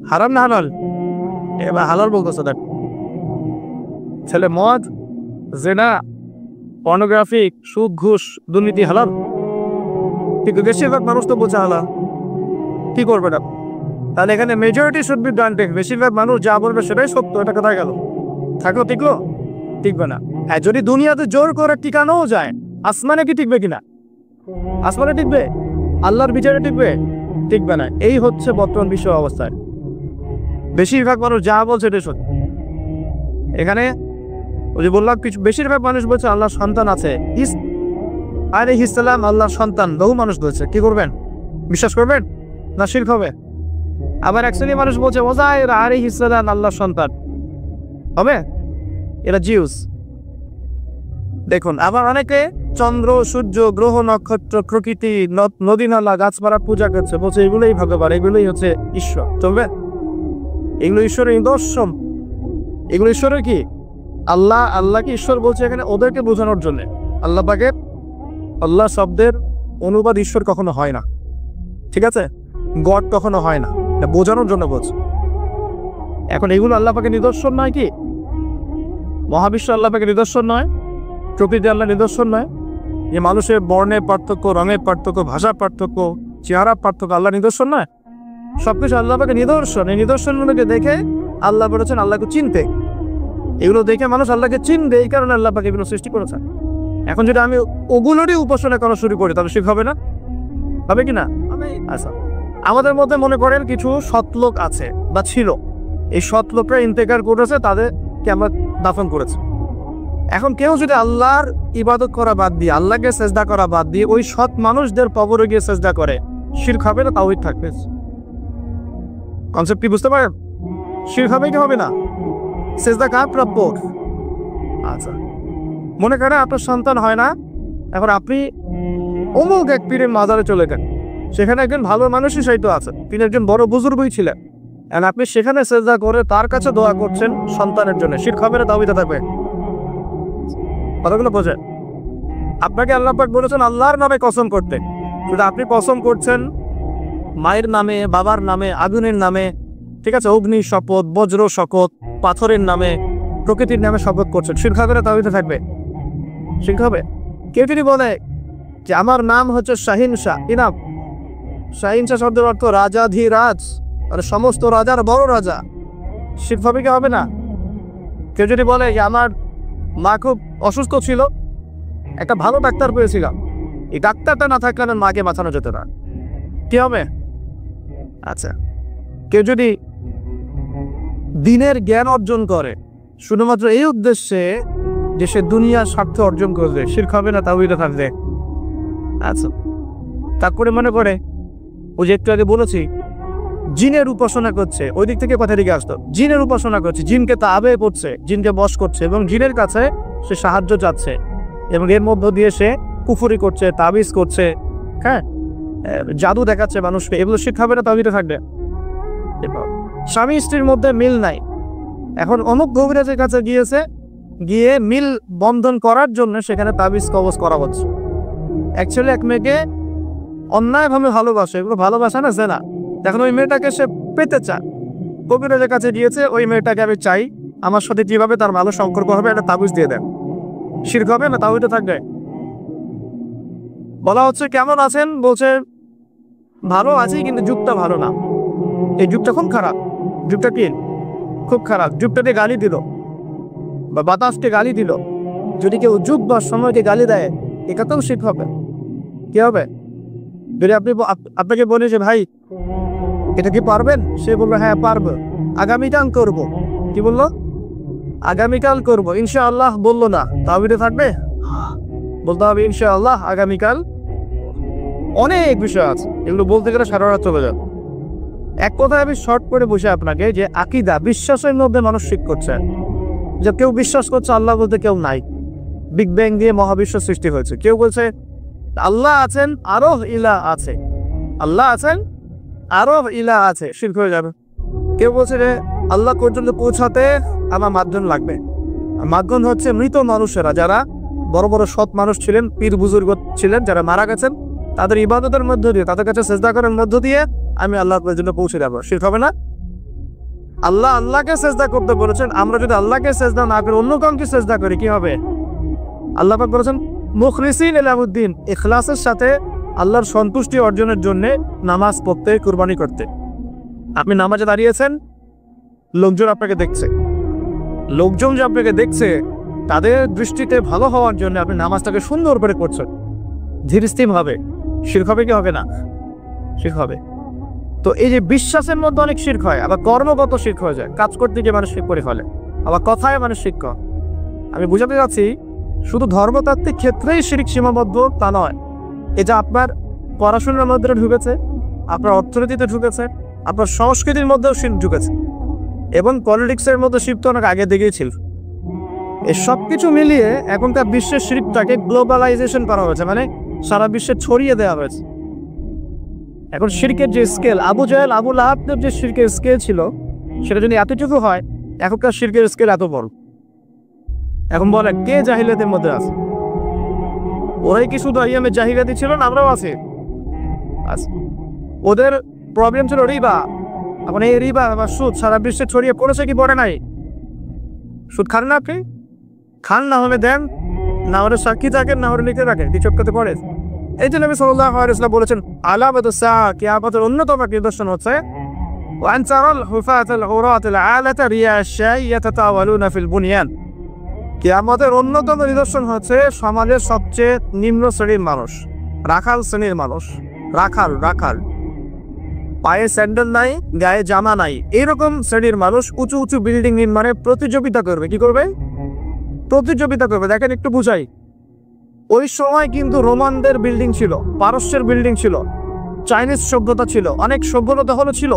হারাম না হালাল? এবার হালাল বলতেছে, দেখ ছেলে মদ, জেনা, পর্নোগ্রাফি, সুদ, ঘুষ, দুর্নীতি হালাল, কিন্তু বেশিরভাগ মানুষ তো বলছে হালাল। কি করবে না? তাহলে এখানে মেজরিটি শুড বি গ্রান্টেড, বেশিরভাগ মানুষ যা বলবে সেটাই সত্য, এটা কোথায় গেল? থাকলো? টিকলো? টিকবে না। হ্যাঁ, যদি দুনিয়াতে জোর করে টিকানোও যায়, আসমানে কি টিকবে কিনা? আসমানে টিকবে? আল্লাহর বিচারে টিকবে? টিকবে না। এই হচ্ছে বর্তমান বিশ্ব অবস্থায়, বেশিরভাগ মানুষ যা বলছে এটা সত্য। এখানে ওই যে বললাম কিছু বেশিরভাগ মানুষ বলছে আল্লাহর সন্তান আছে, আলাইহিস সালাম আল্লাহর সন্তান, বহু মানুষ বলছে। কি করবেন? বিশ্বাস করবেন না শিরক হবে? আবার এক শ্রেণীর মানুষ বলছে ওযায়ের আলাইহিস সালাম আল্লাহর সন্তান, হবে? এরা জিউস। দেখুন, আবার অনেকে চন্দ্র, সূর্য, গ্রহ, নক্ষত্র, প্রকৃতি, নদী, নালা, গাছপালা পূজা করছে, বলছে এগুলোই ভগবান, এগুলোই হচ্ছে ঈশ্বর। চলবে? এগুলো ঈশ্বরের নিদর্শন। এগুলো ঈশ্বরের কি? আল্লাহকে ঈশ্বর বলছে এখানে ওদেরকে বোঝানোর জন্য। আল্লাহ পাকে, আল্লাহ শব্দের অনুবাদ ঈশ্বর কখনো হয় না, ঠিক আছে? গড কখনো হয় না, এটা বোঝানোর জন্য বলছে। এখন এগুলো আল্লাহ পাকে নিদর্শন নয় কি? মহাবিশ্ব আল্লাহ পাকে নিদর্শন নয়? প্রকৃতি আল্লাহ নিদর্শন নয়? যে মানুষের বর্ণের পার্থক্য, রঙের পার্থক্য, ভাষার পার্থক্য, চেহারার পার্থক্য আল্লাহ নিদর্শন নয়? সবকিছু আল্লাহ পাকে নিদর্শন। এই নিদর্শনগুলোকে দেখে আল্লাহ বলেছেন আল্লাহকে চিনতে। এগুলো দেখে মানুষ আল্লাহকে চিনবে, এই কারণে আল্লাহ পাকে এগুলো সৃষ্টি করেছেন। এখন যদি আমি ওগুলোরই উপাসনা করা শুরু করি তাহলে শিখ হবে না? হবে কি না? আচ্ছা, আমাদের মধ্যে মনে করেন কিছু সৎলোক আছে বা ছিল, এই সৎলোকরা ইন্তেকার করেছে, তাদেরকে আমরা দাফন করেছি। এখন কেউ যদি আল্লাহর ইবাদত করা বাদ দিয়ে, আল্লাহকে সেজদা করা বাদ দিয়ে ওই সৎ মানুষদের কবরে গিয়ে সেজদা করে, শিরক হবে না তাওহীদ থাকবে? কনসেপ্ট কি বুঝতে পারেন? শিরক হবে কি হবে না? সেজদা কার প্রাপ্য? আচ্ছা, মনে করেন আপনার সন্তান হয় না, এখন আপনি অমুক এক পীরের মাজারে চলে গেলেন, সেখানে একজন ভালো মানুষই সাহিত্য আছে, তিনি একজন বড় বুজুর্গই ছিলেন, আর আপনি সেখানে সেজদা করে তার কাছে দোয়া করছেন সন্তানের জন্য, শিরক হবে না তাওহীদ থাকবে? কথাগুলো বোঝেন? আপনাকে আল্লাহ পাক বলেছেন আল্লাহর নামে কসম করতে, শুধু আপনি কসম করছেন মায়ের নামে, বাবার নামে, আগুনের নামে, ঠিক আছে, অগ্নি শপথ, বজ্র শপথ, পাথরের নামে, প্রকৃতির নামে শপথ করছেন, শিরক হবে না তাওহীদ থাকবে? শিরক হবে। কেউ যদি বলে যে আমার নাম হচ্ছে শাহিন শাহ, কি নাম? শাহিন শাহ শব্দের অর্থ রাজাধিরাজ, মানে সমস্ত রাজার বড় রাজা, শিরক হবে কি হবে না? কেউ যদি বলে যে আমার মা খুব অসুস্থ ছিল, একটা ভালো ডাক্তার পেয়েছিলাম, এই ডাক্তারটা না থাকলে মাকে বাঁচানো যেত না, কি হবে? আচ্ছা, কেউ যদি দিনের জ্ঞান অর্জন করে শুধুমাত্র এই উদ্দেশ্যে যে সে দুনিয়ার স্বার্থ অর্জন করবে, শিরক হবে না তাওহীদ থাকবে? আচ্ছা, তারপরে মনে করে ওই যে একটু আগে বলেছি জিনের উপাসনা করছে, ওই দিক থেকে কথা দিকে আসতো, জিনের উপাসনা করছে, জিনকে তাবে করছে, জিনকে বশ করছে এবং জিনের কাছে সে সাহায্য চাচ্ছে, এবং এর মধ্য দিয়ে সে কুফরি করছে, তাবিজ করছে, হ্যাঁ, জাদু দেখাচ্ছে মানুষকে, এগুলো শিরক হবে না তাওহীদ থাকবে? স্বামী স্ত্রীর মধ্যে মিল নাই, এখন অমুক কবিরাজের কাছে গিয়ে মিল বন্ধন করার জন্য সেখানে তাবিজ কবজ করা হচ্ছে। অ্যাকচুয়ালি এক মেয়েকে অন্যায়ভাবে ভালোবাসে, এগুলো ভালোবাসা না, জেনা। এখন ওই মেয়েটাকে সে পেতে চায়, কবিরাজের কাছে গিয়েছে, ওই মেয়েটাকে আমি চাই, আমার সাথে কিভাবে তার ভালো সম্পর্ক হবে একটা তাবিজ দিয়ে দেন, শিরক হবে না তাওহীদ থাকবে? বলা হচ্ছে কেমন আছেন, বলছে ভালো আছি কিন্তু যুগটা ভালো না, এই যুগটা খুব খারাপ। যুগটা কি? খুব খারাপ। যুগটাতে গালি দিল বা বাতাসকে গালি দিল, যদি কেউ যুগ বা সময়কে গালি দেয় এটাতেও শিরক হবে। কি হবে? যদি আপনাকে বলি যে ভাই এটা কি পারবেন, সে বললো হ্যাঁ পারবো, আগামীকাল করব, কি বললো? আগামীকাল করব, ইনশাআল্লাহ বললো না, তাওহীদ থাকবে? বলতে হবে ইনশাআল্লাহ আগামীকাল। অনেক বিষয় আছে, এগুলো বলতে গেলে সারা রাত চলে যাবে। এক কথায় আমি শর্ট করে বসে আপনাকে যে আকীদা, বিশ্বাসের মধ্যে মানুষ শিরক করছে, যে কেউ বিশ্বাস করছে আল্লাহ বলতে কেউ নাই, বিগ ব্যাং দিয়ে মহাবিশ্ব সৃষ্টি হয়েছে। কেউ বলছে আল্লাহ আছেন, আরো ইলা আছে, আল্লাহ আছেন, আরো ইলা আছে, শিরক হয়ে যাবে। কেউ বলছে যে আল্লাহ পর্যন্ত পৌঁছাতে আমার মাধ্যম লাগবে। মাধ্যম হচ্ছে মৃত মানুষেরা, যারা বড় বড় সৎ মানুষ ছিলেন, পীর বুজুর্গ ছিলেন, যারা মারা গেছেন, তাদের ইবাদতের মধ্য দিয়ে, তাদের কাছে সেজদা করার মধ্য দিয়ে আমি আল্লাহ পর্যন্ত পৌঁছে যাবো, শিরক হবে না? আল্লাহ আল্লাহকে সেজদা করতে বলেছেন, আমরা যদি আল্লাহকে সেজদা না করে অন্য কাউকে সেজদা করি কি হবে? আল্লাহ পাক বলেছেন মুখলিসিন লাহুদ্দিন, ইখলাসের সাথে আল্লাহর সন্তুষ্টি অর্জনের জন্য নামাজ পড়তে, কুরবানি করতে। আপনি নামাজে দাঁড়িয়েছেন, লোকজন আপনাকে দেখছে, লোকজন যে আপনাকে দেখছে তাদের দৃষ্টিতে ভালো হওয়ার জন্য আপনি নামাজটাকে সুন্দর করে করছেন, ধীরস্থির হবে, শিরক হবে কি হবে না? শিরক হবে। তো এই যে বিশ্বাসের মধ্যে অনেক শিরক হয়, আবার কর্মগত শিরক হয়ে যায়, কাজ করতে গিয়ে মানুষ শিরক করে ফেলে, আবার কথায় মানুষ শিরক করে। আমি বুঝাতে যাচ্ছি শুধু ধর্মতাত্ত্বিক ক্ষেত্রেই শিরক সীমাবদ্ধ তা নয়, এটা আপনার পড়াশোনার মধ্যে ঢুকেছে, আপনার অর্থনীতিতে ঢুকেছে, আপনার সংস্কৃতির মধ্যেও শিরক ঢুকেছে, এবং পলিটিক্সের মধ্যে শিরক তো অনেক আগে থেকেই ছিল। এই সব কিছু মিলিয়ে এখনকার বিশ্বের শিরকটাকে গ্লোবালাইজেশন করা হয়েছে, মানে সারা বিশ্বে ছড়িয়ে দেওয়া হয়েছে। এখন শিরকের যে স্কেল, আবু জাহেল আবু লাহাবদের যে শিরকের স্কেল ছিল সেটা যদি এতটুকু হয়, এখনকার শিরকের স্কেল এত বড়। এখন বলে কে জাহিলিয়াতের মধ্যে আছে? ওরাই কি শুধু আইয়ামে জাহিলিয়াতি ছিল না? আমরাও আছি। ওদের প্রবলেম ছিল রিবা। এখন এই রিবা বা সুদ সারা বিশ্বে ছড়িয়ে পড়েছে কি পড়ে নাই? সুদ খান না আপনি? খান, না হলে দেন, না হলে সাক্ষী থাকেন, না হলে লিখে রাখেন, দ্বিচক্ষতে পড়ে। এই যে নবী সাল্লাল্লাহু আলাইহি ওয়াসাল্লাম বলেছেন আলামাতুস সাআ, কিয়ামতের অন্যতম নিদর্শন হচ্ছে ওয়ান তারাল হুফাতাল উরাতাল আলাতা রিয়াশাই ইয়াতাতাওয়ালুনা ফিল বুনিয়ান। কিয়ামতের অন্যতম নিদর্শন হচ্ছে সমাজের সবচেয়ে নিম্ন শ্রেণীর মানুষ, রাখাল শ্রেণীর মানুষ, রাখাল পায়ে স্যান্ডেল নাই, গায়ে জামা নাই, এইরকম শ্রেণীর মানুষ উঁচু উঁচু বিল্ডিং নির্মাণে প্রতিযোগিতা করবে। কি করবে? প্রতিযোগিতা করবে। দেখেন একটু বুঝাই। ওই সময় কিন্তু রোমানদের বিল্ডিং ছিল, পারস্যের বিল্ডিং ছিল, চাইনিজ সভ্যতা ছিল, অনেক সভ্যতা হলো ছিল।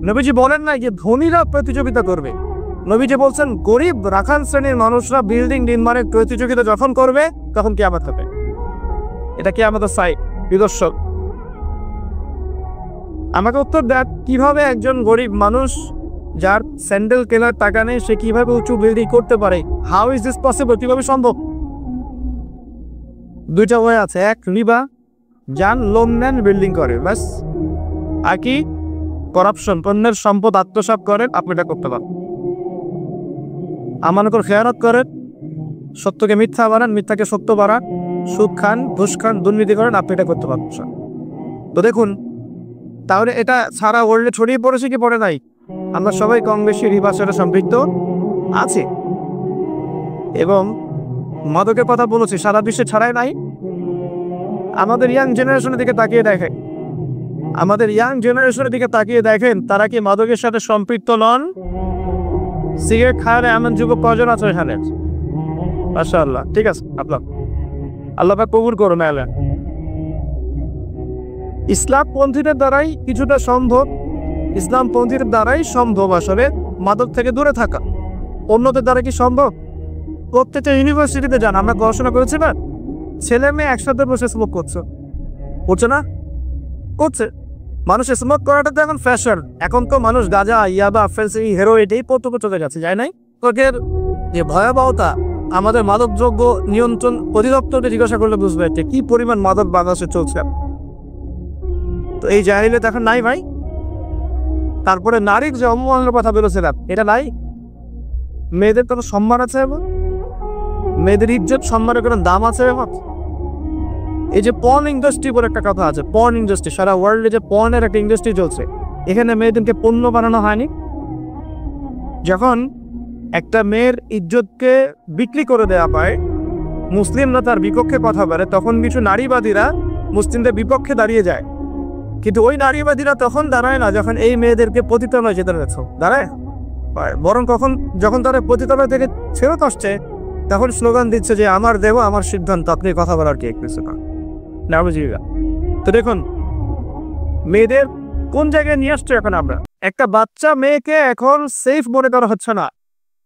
নবীজি বলেন না যে ধনীরা প্রতিযোগিতা করবে, নবীজি বলছেন গরিব রাখাল শ্রেণীর মানুষরা বিল্ডিং নির্মাণের প্রতিযোগিতা যখন করবে তখন কিয়ামত হবে। এটা কিয়ামতের নিদর্শন। আমাকে উত্তর দেন, কিভাবে একজন গরিব মানুষ যার স্যান্ডেল কেনার টাকা নেই সে কিভাবে উঁচু বিল্ডিং করতে পারে? How is this possible? কিভাবে সম্ভব? দুইটা ওয়ে আছে। এক, রিবা, যান লোন নেন বিল্ডিং করে, ব্যাস। আর কি? করাপশন, পণ্যের সম্পদ আত্মসাৎ করেন, আপনি এটা করতে পারেন। আমানতের খেয়ানত করেন, সত্যকে মিথ্যা বানান, মিথ্যাকে সত্য বানান, সুদ খান, ঘুষ খান, দুর্নীতি করেন, আপনি এটা করতে পারেন। তো দেখুন, তাহলে এটা সারা ওয়ার্ল্ডে ছড়িয়ে পড়েছে কি পড়ে নাই? আমরা সবাই কম বেশি রিবার সাথে সম্পৃক্ত আছি। এবং মাদকের কথা বলেছি, সারা বিশ্বে ছাড়াই নাই। আমাদের ইয়াং জেনারেশনের দিকে তাকিয়ে দেখেন, তারা কি মাদকের সাথে সম্পৃক্ত নন? সিগারেট খায় এমন যুবক কজন আছে এখানে? মাশাআল্লাহ, ঠিক আছে। আল্লাহ পাক কবুল করুন। ইসলামপন্থীদের দ্বারাই কিছুটা সম্ভব, ইসলামপন্থীদের দ্বারাই সম্ভব আসলে মাদক থেকে দূরে থাকা। অন্যদের দ্বারা কি সম্ভব? প্রত্যেকটা ইউনিভার্সিটিতে যান, আমরা পড়াশোনা করেছি না, ছেলে মেয়ে একসাথে বসে স্মোক করছে না? করছে। মানুষ স্মোক করাটা তো এখন ফ্যাশন। এখন তো মানুষ গাঁজা, ইয়াবা, ফেন্সিং, হেরো এটাই পর্যন্ত চলে যাচ্ছে, যায় নাই? তোকের যে ভয়াবহতা আমাদের মাদকদ্রব্য নিয়ন্ত্রণ অধিদপ্তরকে জিজ্ঞাসা করলে বুঝবে যে কি পরিমাণ মাদক বাংলাদেশে চলছে। তো এই জাহিলিয়াত এখন নাই ভাই। তারপরে নারীর যে অবমাননার কথা বলেছিলাম, এটা নাই। মেয়েদের কোনো সম্মান আছে এবং মেয়েদের ইজ্জত সম্মানের কোনো দাম আছে এবং এই যে পর্ন ইন্ডাস্ট্রি বলে একটা কথা আছে, পর্ন ইন্ডাস্ট্রি, সারা ওয়ার্ল্ডে যে পর্নের একটা ইন্ডাস্ট্রি চলছে, এখানে মেয়েদেরকে পণ্য বানানো হয়নি। যখন একটা মেয়ের ইজ্জতকে বিক্রি করে দেওয়া হয়, মুসলিমরা তার বিপক্ষে কথা বলে, তখন কিছু নারীবাদীরা মুসলিমদের বিপক্ষে দাঁড়িয়ে যায়। কিন্তু ওই নারীবাদীরা তখন দাঁড়ায় না যখন এই মেয়েদেরকে পতিতালয় যেতে রয়েছে, দাঁড়ায়। বরং যখন তারা পতিতালয় থেকে ফেরত আসছে তখন স্লোগান দিচ্ছে যে আমার দেহ আমার সিদ্ধান্ত, আপনি কথা বলার কি কিছু না। তো দেখুন মেয়েদের কোন জায়গায় নিয়ে আসছে এখন আমরা। একটা বাচ্চা মেয়েকে এখন সেফ মনে করা হচ্ছে না।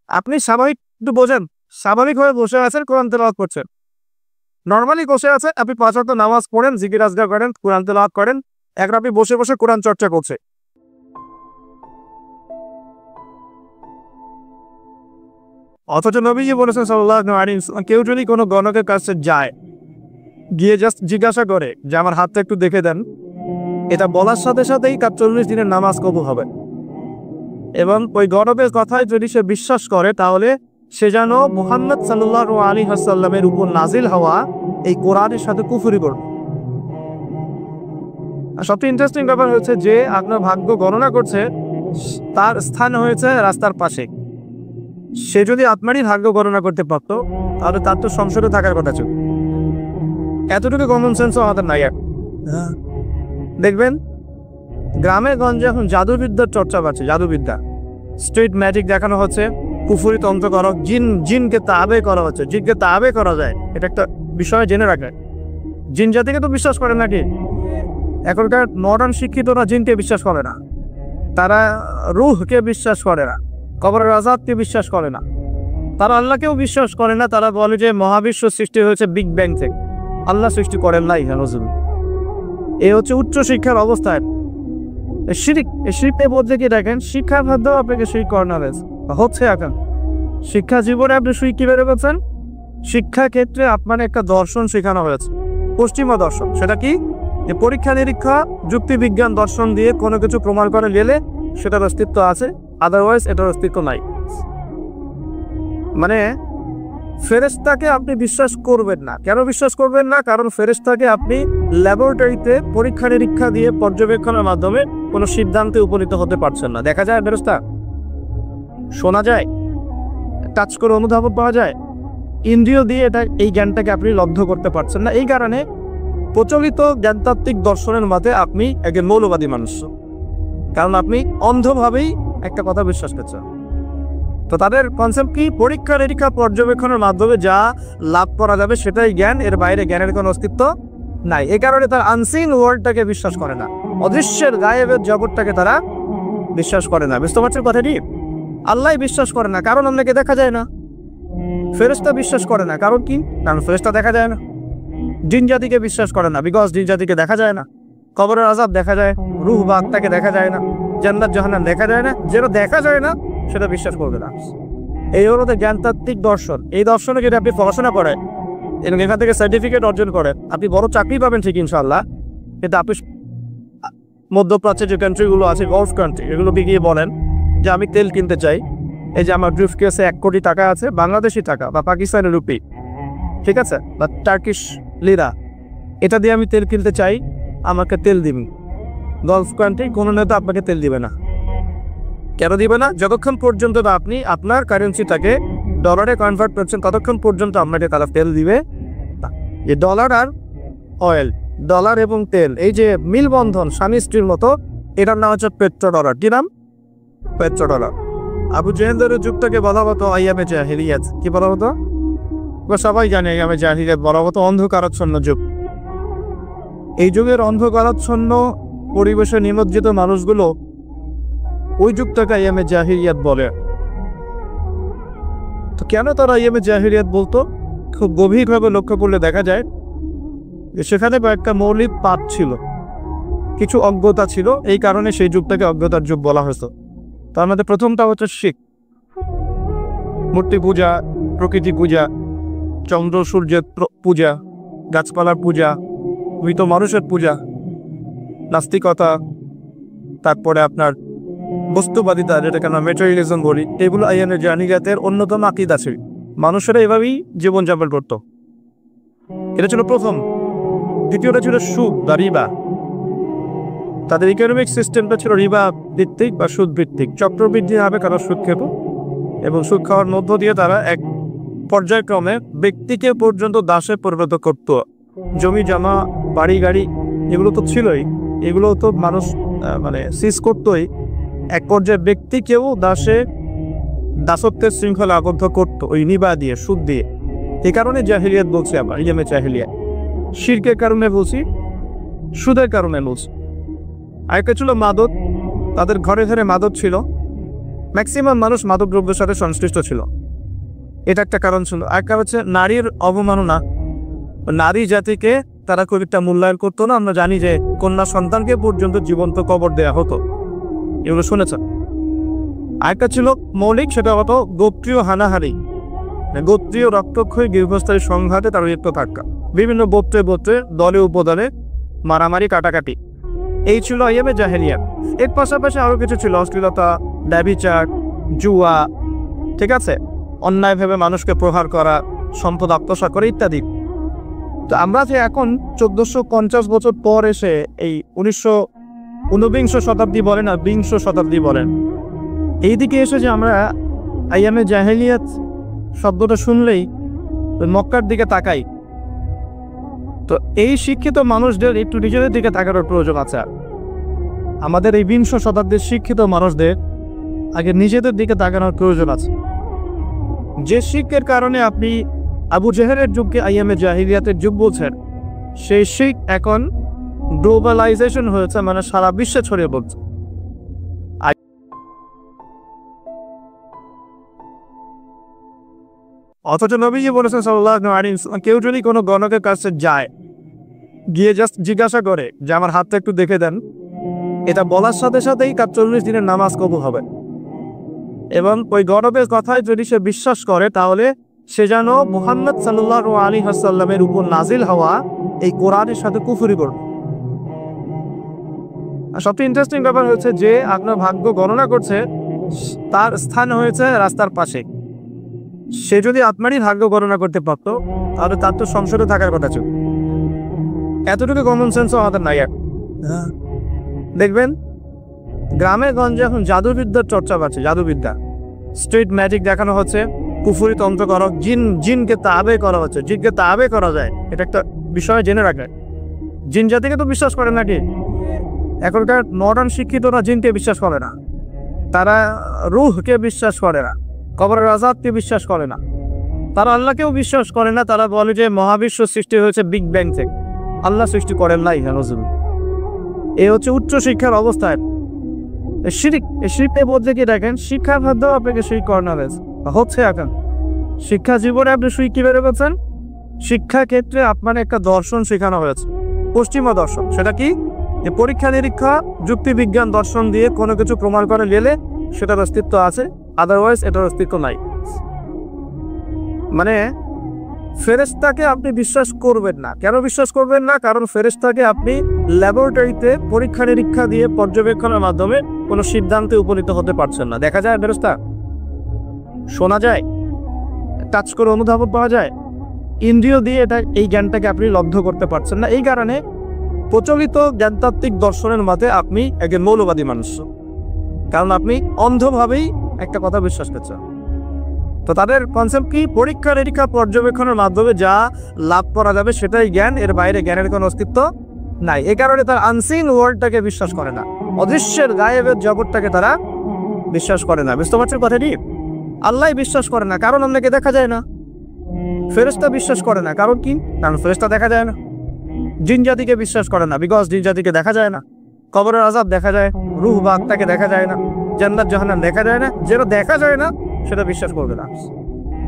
আপনি স্বাভাবিক একটু বোঝেন, স্বাভাবিকভাবে বসে আছেন, কোরআন তেলাওয়াত করছেন, নর্মালি বসে আছে, আপনি 5 ওয়াক্ত নামাজ পড়েন, জিকির আজকার করেন, কোরআন তেলাওয়াত করেন, এখন আপনি বসে বসে কোরআন চর্চা করছে। অথচ নবীজি বলেছেন সাল্লাল্লাহু আলাইহি ওয়াসাল্লাম, কেউ যদি কোনো গণকের কাছে যায়, গিয়ে জাস্ট জিজ্ঞাসা করে যে আমার হাতটা একটু দেখে দেন, এটা বলার সাথে সাথেই তার 40 দিনের নামাজ কবুল হবে। এবং ওই গণকের কথায় যদি সে বিশ্বাস করে তাহলে সে যেন মুহাম্মদ সাল্লাল্লাহু আলাইহি ওয়াসাল্লামের উপর নাজিল হওয়া এই কোরআনের সাথে কুফরি করবে। আর সবচেয়ে ইন্টারেস্টিং ব্যাপার হচ্ছে যে আপনার ভাগ্য গণনা করছে, তার স্থান হয়েছে রাস্তার পাশে। সে যদি আপনারই ভাগ্য গণনা করতে পারতো তাহলে তার তো সংসদে থাকার কথা ছিল। এতটুকু কমন সেন্সও আমাদের নাই। দেখবেন গ্রামে গঞ্জে এখন জাদুবিদ্যার চর্চা পাচ্ছে, জাদুবিদ্যা, স্ট্রিট ম্যাজিক দেখানো হচ্ছে, কুফরি তন্ত্র করা, জিনকে তাবে করা হচ্ছে, জিনকে তাবে করা যায়। এটা একটা বিষয় জেনে রাখে। জিন জাতিকে তো বিশ্বাস করে নাকি? এখনকার মডার্ন শিক্ষিতরা জিনকে বিশ্বাস করে না, তারা রুহকে বিশ্বাস করে না, কবরের আযাবকে বিশ্বাস করে না, তারা আল্লাহকেও বিশ্বাস করে না। তারা বলে যে মহাবিশ্ব সৃষ্টি হয়েছে বিগ ব্যাং থেকে, আল্লাহ সৃষ্টি করেন নাই। এই হচ্ছে উচ্চ শিক্ষার অবস্থায় শিরিক। এই শিরিকের মধ্যে কি দেখেন, শিক্ষার মাধ্যমে আপনাকে শিরিক করানো হচ্ছে। এখন শিক্ষা জীবনে আপনি শিরিক কি বের করছেন? শিক্ষা ক্ষেত্রে আপনার একটা দর্শন শেখানো হয়েছে, পশ্চিমা দর্শন। সেটা কি? যে পরীক্ষা নিরীক্ষা, যুক্তি বিজ্ঞান দর্শন দিয়ে কোনো কিছু প্রমাণ করে গেলে সেটার অস্তিত্ব আছে, আদারওয়াইজ এটার অস্তিত্ব নাই। মানে ফেরেশতাকে আপনি বিশ্বাস করবেন না। কেন বিশ্বাস করবেন না? কারণ ফেরেশতাকে আপনি ল্যাবরেটরিতে পরীক্ষা নিরীক্ষা দিয়ে পর্যবেক্ষণের মাধ্যমে কোনো সিদ্ধান্তে উপনীত হতে পারছেন না। দেখা যায় ফেরেশতা, শোনা যায়, টাচ করে অনুধাবন পাওয়া যায়, ইন্দ্রিয় দিয়ে এই জ্ঞানটাকে আপনি লব্ধ করতে পারছেন না। এই কারণে প্রচলিত জ্ঞানতাত্ত্বিক দর্শনের মতে আপনি একজন মৌলবাদী মানুষ, কারণ আপনি অন্ধভাবেই একটা কথা বিশ্বাস করছেন। তো তাদের কনসেপ্ট কি? পরীক্ষা নিরীক্ষা পর্যবেক্ষণের মাধ্যমে যা লাভ করা যাবে সেটাই জ্ঞান, এর বাইরে জ্ঞানের কোনো অস্তিত্ব নাই। এই কারণে তারা আনসিন ওয়ার্ল্ডটাকে বিশ্বাস করে না, অদৃশ্যের গায়েবের জগৎটাকে তারা বিশ্বাস করে না। বুঝতে পারছেন কথাটি? আল্লাহ বিশ্বাস করে না, কারণ আপনাকে দেখা যায় না। ফেরেশতা বিশ্বাস করে না, কারণ কি? কারণ ফেরেশতা দেখা যায় না। জিন জাতিকে বিশ্বাস করে না, বিকজ জিন জাতিকে দেখা যায় না। কবরের আযাব দেখা যায়, রূহ বা আত্মাকে দেখা যায় না, জান্নাত জাহান্নাম দেখা যায় না। যেটা দেখা যায় না সেটা বিশ্বাস করবে না। এই হলো জ্ঞানতাত্ত্বিক দর্শন। এই দর্শনে যদি আপনি পড়াশোনা করেন এবং এখান থেকে সার্টিফিকেট অর্জন করেন, আপনি বড় চাকরি পাবেন ঠিক ইনশাআল্লাহ। কিন্তু আপনি মধ্যপ্রাচ্যের যে কান্ট্রিগুলো আছে, গলফ কান্ট্রি, এগুলোকে গিয়ে বলেন যে আমি তেল কিনতে চাই, এই যে আমার ব্রিফ কেসে 1 কোটি টাকা আছে, বাংলাদেশি টাকা বা পাকিস্তানি রুপি, ঠিক আছে, বা টার্কিশ লিরা, এটা দিয়ে আমি তেল কিনতে চাই, আমাকে তেল দিবি। গলফ কান্ট্রি কোনো নেতা আপনাকে তেল দিবে না। কেন দিবে না? যতক্ষণ পর্যন্ত না আপনি আপনার কারেন্সিটাকে ডলারে কনভার্ট করছেন, ততক্ষণ পর্যন্ত আপনাকে তারা তেল দিবে না। যে ডলার আর অয়েল, ডলার এবং তেল, এই যে মিলবন্ধন স্বামী স্ত্রীর মতো, এটার নাম হচ্ছে পেট্রো ডলার। কি নাম? Petro dollar. আবু জেহেলের যুগটাকে বলা হতো আইয়ামে জাহিলিয়াত। কি বলা হতো? সবাই জানে আইয়ামে জাহিলিয়াত বলা হতো অন্ধকারাচ্ছন্ন যুগ। এই যুগের অন্ধকারাচ্ছন্ন পরিবেশে নিমজ্জিত মানুষগুলো ওই যুগটাকে আইয়ামে জাহিলিয়াত বলে। তো কেন তারা আইয়ামে জাহিলিয়াত বলতো? খুব গভীরভাবে লক্ষ্য করলে দেখা যায় যে সেখানে কয়েকটা মৌলিক পাপ ছিল, কিছু অজ্ঞতা ছিল। এই কারণে সেই যুগটাকে অজ্ঞতার যুগ বলা হতো। তার মধ্যে প্রথমটা হচ্ছে শিরক, মূর্তি পূজা, প্রকৃতি পূজা, চন্দ্র সূর্যের পূজা, গাছপালার পূজা, মৃত মানুষের পূজা, নাস্তিকতা, তারপরে আপনার বস্তুবাদিতা, যেটাকে আমরা ম্যাটেরিয়ালিজম বলি, এগুলো আইয়ামে জাহিলিয়াতের অন্যতম আকীদা ছিল। মানুষেরা এভাবেই জীবনযাপন করত। এটা ছিল প্রথম। দ্বিতীয়টা ছিল সুদ বা রিবা। তাদের ইকোনমিক সিস্টেমটা ছিল রিবা ভিত্তিক বা সুদ ভিত্তিক। চক্রবৃদ্ধি হবে কারণ সুদ খেত, এবং সুদ খাওয়ার মধ্য দিয়ে তারা এক পর্যায়ক্রমে ব্যক্তিকে পর্যন্ত দাসে পরিণত করত। জমি জমা, বাড়ি গাড়ি, এগুলো তো ছিলই, এগুলো তো মানুষ সিজ করতোই। এক পর্যায়ে ব্যক্তিকেও দাসত্বের শৃঙ্খলা আবদ্ধ করতো ওই রিবা দিয়ে, সুদ দিয়ে। এই কারণে জাহিলিয়াত বলছি। আবার ইলমে জাহিলিয়াত শিরকের কারণে বলছি, সুদের কারণে বলছি। আরেকটা ছিল মাদক। তাদের ঘরে ঘরে মাদক ছিল, ম্যাক্সিমাম মানুষ মাদক দ্রব্যের সাথে সংশ্লিষ্ট ছিল, এটা একটা কারণ ছিল। আরেকটা হচ্ছে নারীর অবমাননা। নারী জাতিকে তারা খুব একটা মূল্যায়ন করতো না। আমরা জানি যে কন্যা সন্তানকে পর্যন্ত জীবন্ত কবর দেয়া হতো, এগুলো শুনেছেন। আরেকটা ছিল মৌলিক, সেটা হতো গোত্রীয় হানাহানি, গোত্রীয় রক্তক্ষয়ী দীর্ঘস্থায়ী সংঘাতে তার লিপ্ত থাকা, বিভিন্ন গোত্রে গোত্রে, দলে উপদলে মারামারি, কাটাকাটি। এই ছিল আইয়ামে জাহিলিয়াত। এর পাশাপাশি আরো কিছু ছিল, অশ্লীলতা, ব্যভিচার, জুয়া, ঠিক আছে, অন্যায়ভাবে মানুষকে প্রহার করা, সম্পদ আত্মসাৎ করা ইত্যাদি। তো আমরা যে এখন 1450 বছর পর এসে এই 19ঊনবিংশ শতাব্দী বলেন আর বিংশ শতাব্দী বলেন, এই দিকে এসে যে আমরা আইয়ামে জাহিলিয়াত শব্দটা শুনলেই মক্কার দিকে তাকাই। তো এই শিক্ষিত মানুষদের একটু নিজেদের দিকে তাকানোর প্রয়োজন আছে। আমাদের এই বিংশ শতাব্দীর শিক্ষিত মানুষদের আগে নিজেদের দিকে তাকানোর প্রয়োজন আছে। যে শিক্ষের কারণে আপনি আবু জেহেলের যুগকে আইয়ামে জাহিলিয়াতের যুগ বলছেন, সেই শিখ এখন গ্লোবালাইজেশন হয়েছে, মানে সারা বিশ্বে ছড়িয়ে পড়ছে। অথচ নবীজি বলেছেন সাল্লাল্লাহু আলাইহি ওয়াসাল্লাম, কেউ যদি কোনো গণকের কাছে যায়, গিয়ে জাস্ট জিজ্ঞাসা করে যে আমার হাতটা একটু দেখে দেন, এটা বলার সাথে সাথেই তার 40 দিনের নামাজ কবুল হবে। এবং ওই গণকের কথায় যদি সে বিশ্বাস করে, তাহলে সে যেন মুহাম্মদ সাল্লাল্লাহু আলাইহি ওয়াসাল্লামের উপর নাজিল হওয়া এই কোরআনের সাথে কুফরি করবে। আর সবচেয়ে ইন্টারেস্টিং ব্যাপার হচ্ছে যে আপনার ভাগ্য গণনা করছে, তার স্থান হয়েছে রাস্তার পাশে। সে যদি আপনারই ভাগ্য গণনা করতে পারতো, তাহলে তার তো সংসদে থাকার কথা ছিল। এতটুকু কমন সেন্সও আমাদের নাই। দেখবেন গ্রামে গঞ্জে এখন জাদুবিদ্যার চর্চা পাচ্ছে। জাদুবিদ্যা, স্ট্রিট ম্যাজিক দেখানো হচ্ছে, কুফরি তন্ত্র করা, জিনকে তাবে করা হচ্ছে। জিনকে তাবে করা যায়, এটা একটা বিষয় জেনে রাখেন। জিন জাতিকে তো বিশ্বাস করে নাকি? এখনকার মডার্ন শিক্ষিতরা জিনকে বিশ্বাস করে না, তারা রুহকে বিশ্বাস করে না, কবরের আযাবকে বিশ্বাস করে না, তারা আল্লাহকেও বিশ্বাস করে না। তারা বলে যে মহাবিশ্ব সৃষ্টি হয়েছে বিগ ব্যাং থেকে, আল্লাহ সৃষ্টি করেন নাই। এই হচ্ছে উচ্চ শিক্ষার অবস্থায় শিরিক। এই শিরিকটা বলতে কি দেখেন, শিক্ষার মাধ্যমে আপনাকে শিরিক করানো হচ্ছে। এখন শিক্ষা জীবনে আপনি শিরিক কিভাবে করছেন? শিক্ষা ক্ষেত্রে আপনার একটা দর্শন শেখানো হয়েছে, পশ্চিমা দর্শন। সেটা কি? যে পরীক্ষা নিরীক্ষা, যুক্তি বিজ্ঞান দর্শন দিয়ে কোনো কিছু প্রমাণ করে গেলে সেটার অস্তিত্ব আছে, আদারওয়াইজ এটার অস্তিত্ব নাই। মানে ফেরেশতাকে আপনি বিশ্বাস করবেন না। কেন বিশ্বাস করবেন না? কারণ ফেরেশতাকে আপনি ল্যাবরেটরিতে পরীক্ষা নিরীক্ষা দিয়ে পর্যবেক্ষণের মাধ্যমে কোনো সিদ্ধান্তে উপনীত হতে পারছেন না। দেখা যায় ফেরেশতা, শোনা যায়, টাচ করে অনুধাবন পাওয়া যায়, ইন্দ্রিয় দিয়ে এই জ্ঞানটাকে আপনি লব্ধ করতে পারছেন না। এই কারণে প্রচলিত জ্ঞানতাত্ত্বিক দর্শনের মতে আপনি একজন মৌলবাদী মানুষ, কারণ আপনি অন্ধভাবেই একটা কথা বিশ্বাস করছেন। তো তাদের কনসেপ্ট কি? পরীক্ষা নিরীক্ষা পর্যবেক্ষণের মাধ্যমে যা লাভ করা যাবে সেটাই জ্ঞান, এর বাইরে জ্ঞানের কোনো অস্তিত্ব নাই। এই কারণে তারা আনসিন ওয়ার্ল্ডটাকে বিশ্বাস করে না, অদৃশ্যের গায়েবের জগৎটাকে তারা বিশ্বাস করে না। বুঝতে পারছেন কথাটি? আল্লাহ বিশ্বাস করে না, কারণ আপনাকে দেখা যায় না। ফেরেশতা বিশ্বাস করে না, কারণ কি? কারণ ফেরেশতা দেখা যায় না। জিন জাতিকে বিশ্বাস করে না, বিকজ জিন জাতিকে দেখা যায় না। কবরের আযাব দেখা যায়, রূহ বা আত্মাকে দেখা যায় না, জান্নাত জাহান্নাম দেখা যায় না। যেটা দেখা যায় না সেটা বিশ্বাস করবে না।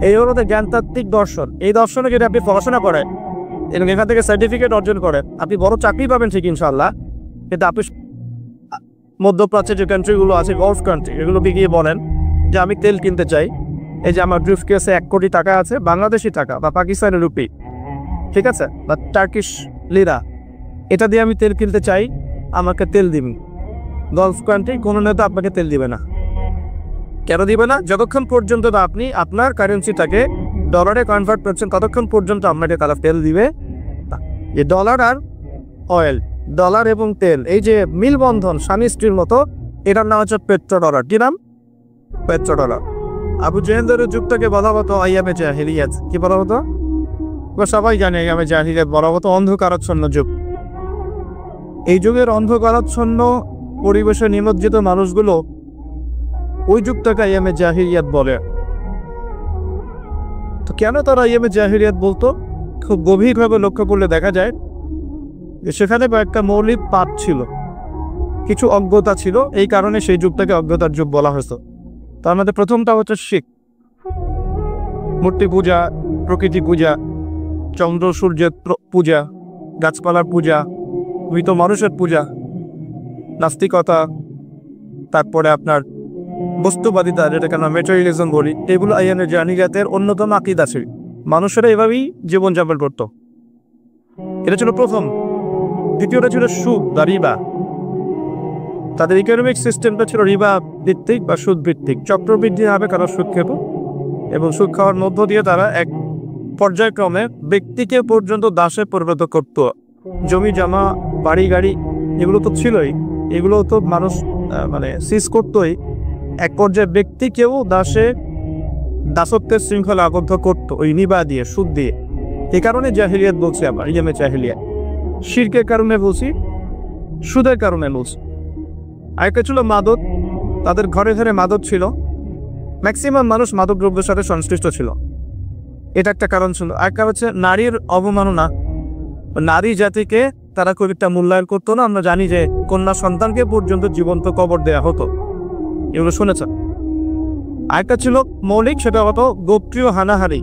এই হলো জ্ঞানতাত্ত্বিক দর্শন। এই দর্শনে যদি আপনি পড়াশোনা করেন এবং এখান থেকে সার্টিফিকেট অর্জন করেন, আপনি বড় চাকরি পাবেন ঠিক ইনশাআল্লাহ। কিন্তু আপনি মধ্যপ্রাচ্যের যে কান্ট্রিগুলো আছে, গলফ কান্ট্রি, এগুলোকে গিয়ে বলেন যে আমি তেল কিনতে চাই, এই যে আমার ব্রিফ কেসে 1 কোটি টাকা আছে, বাংলাদেশি টাকা বা পাকিস্তানের রুপি, ঠিক আছে, বা টার্কিশ লিরা, এটা দিয়ে আমি তেল কিনতে চাই, আমাকে তেল দিবেন। গলফ কান্ট্রি কোনো নেতা আপনাকে তেল দিবে না। কেন দিবে না? যতক্ষণ পর্যন্ত আপনি আপনার কারেন্সিটাকে ডলারে কনভার্ট করছেন, ততক্ষণ পর্যন্ত আপনাকে তারা তেল দিবে। এই ডলার আর অয়েল, ডলার এবং তেল, এই যে মিলবন্ধন স্বামী স্ত্রীর মতো, এটার নাম হচ্ছে পেট্রো ডলার। কি নাম? Petro dollar. আবু জেহেলের যুগটাকে বলা হতো আইয়ামে জাহিলিয়াত। কি বলা হতো? সবাই জানে আইয়ামে জাহিলিয়াত বলা হতো অন্ধকারাচ্ছন্ন যুগ। এই যুগের অন্ধকারাচ্ছন্ন পরিবেশে নিমজ্জিত মানুষগুলো ওই যুগটাকে আইয়ামে জাহিলিয়াত বলে। তো কেন তারা আইয়ামে জাহিলিয়াত বলতো? খুব গভীরভাবে লক্ষ্য করলে দেখা যায় যে সেখানে কয়েকটা মৌলিক পাপ ছিল, কিছু অজ্ঞতা ছিল। এই কারণে সেই যুগটাকে অজ্ঞতার যুগ বলা হয়েছে। তার মধ্যে প্রথমটা হচ্ছে শিরক, মূর্তি পূজা, প্রকৃতি পূজা, চন্দ্র সূর্যের পূজা, গাছপালার পূজা, মৃত মানুষের পূজা, নাস্তিকতা, তারপরে আপনার বস্তুবাদিতা, যেটাকে আমরা ম্যাটেরিয়ালিজম বলি, এগুলো আইয়ামে জাহিলিয়াতের অন্যতম আকীদা ছিল। মানুষেরা এভাবেই জীবনযাপন করত। এটা ছিল প্রথম। দ্বিতীয়টা ছিল সুদ বা রিবা। তাদের ইকোনমিক সিস্টেমটা ছিল রিবা ভিত্তিক বা সুদ ভিত্তিক। চক্রবৃদ্ধি হবে কারো সুদ খেত, এবং সুদ খাওয়ার মধ্য দিয়ে তারা এক পর্যায়ক্রমে ব্যক্তিকে পর্যন্ত দাসে পরিণত করত। জমি জমা, বাড়ি গাড়ি, এগুলো তো ছিলই, এগুলো তো মানুষ সিজ করতোই। এক পর্যায়ে ব্যক্তিকেও দাসত্বের শৃঙ্খলা আবদ্ধ করতো ওই রিবা দিয়ে, সুদ দিয়ে। এই কারণে জাহিলিয়াত বলছি। আবার আইয়ামে জাহিলিয়াত শিরকের কারণে বলছি, সুদের কারণে বলছি। আরেকটা ছিল মাদক। তাদের ঘরে ঘরে মাদক ছিল, ম্যাক্সিমাম মানুষ মাদক দ্রব্যের সাথে সংশ্লিষ্ট ছিল, এটা একটা কারণ ছিল। আরেকটা হচ্ছে নারীর অবমাননা। নারী জাতিকে তারা খুব একটা মূল্যায়ন করতো না। আমরা জানি যে কন্যা সন্তানকে পর্যন্ত জীবন্ত কবর দেয়া হতো, এগুলো শুনেছেন। আরেকটা ছিল মৌলিক, সেটা হতো গোত্রীয় হানাহারি।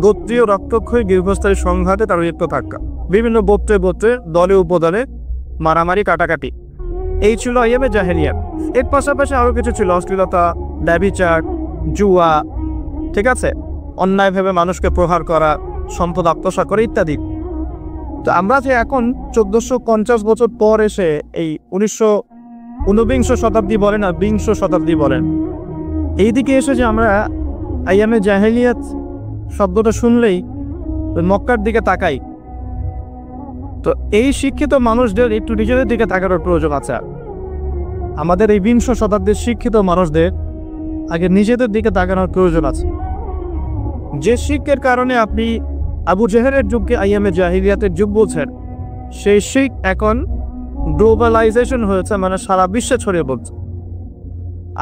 গোত্রীয় রক্তক্ষয়ী দীর্ঘস্থায়ী সংঘাতে তারা লিপ্ত থাকা, বিভিন্ন গোত্রে দলে উপদলে মারামারি কাটাকাটি, এই ছিল আইয়ামে জাহেলিয়াত। এর পাশাপাশি আরো কিছু ছিল, অশ্লীলতা, ব্যভিচার, জুয়া, ঠিক আছে, অন্যায়ভাবে মানুষকে প্রহার করা, সম্পদ আত্মসাৎ করা ইত্যাদি। তো আমরা যে এখন 1450 বছর পর এসে এই 19 শতাব্দী বলেন আর 20 শতাব্দী বলেন, এই দিকে এসে যে আমরা আইয়ামে জাহেলিয়াত শব্দটা শুনলেই মক্কার দিকে তাকাই, তো এই শিক্ষিত মানুষদের একটু নিজেদের দিকে তাকানোর প্রয়োজন আছে। আমাদের এই 20 শতাব্দীর শিক্ষিত মানুষদের আগে নিজেদের দিকে তাকানোর প্রয়োজন আছে। যে শিক্ষের কারণে আপনি আবু জেহেলের যুগকে আইয়ামে জাহিলিয়াতের যুগ বলছেন, সেই শিখ এখন গ্লোবালাইজেশন হয়েছে, মানে সারা বিশ্বে ছড়িয়ে পড়ছে।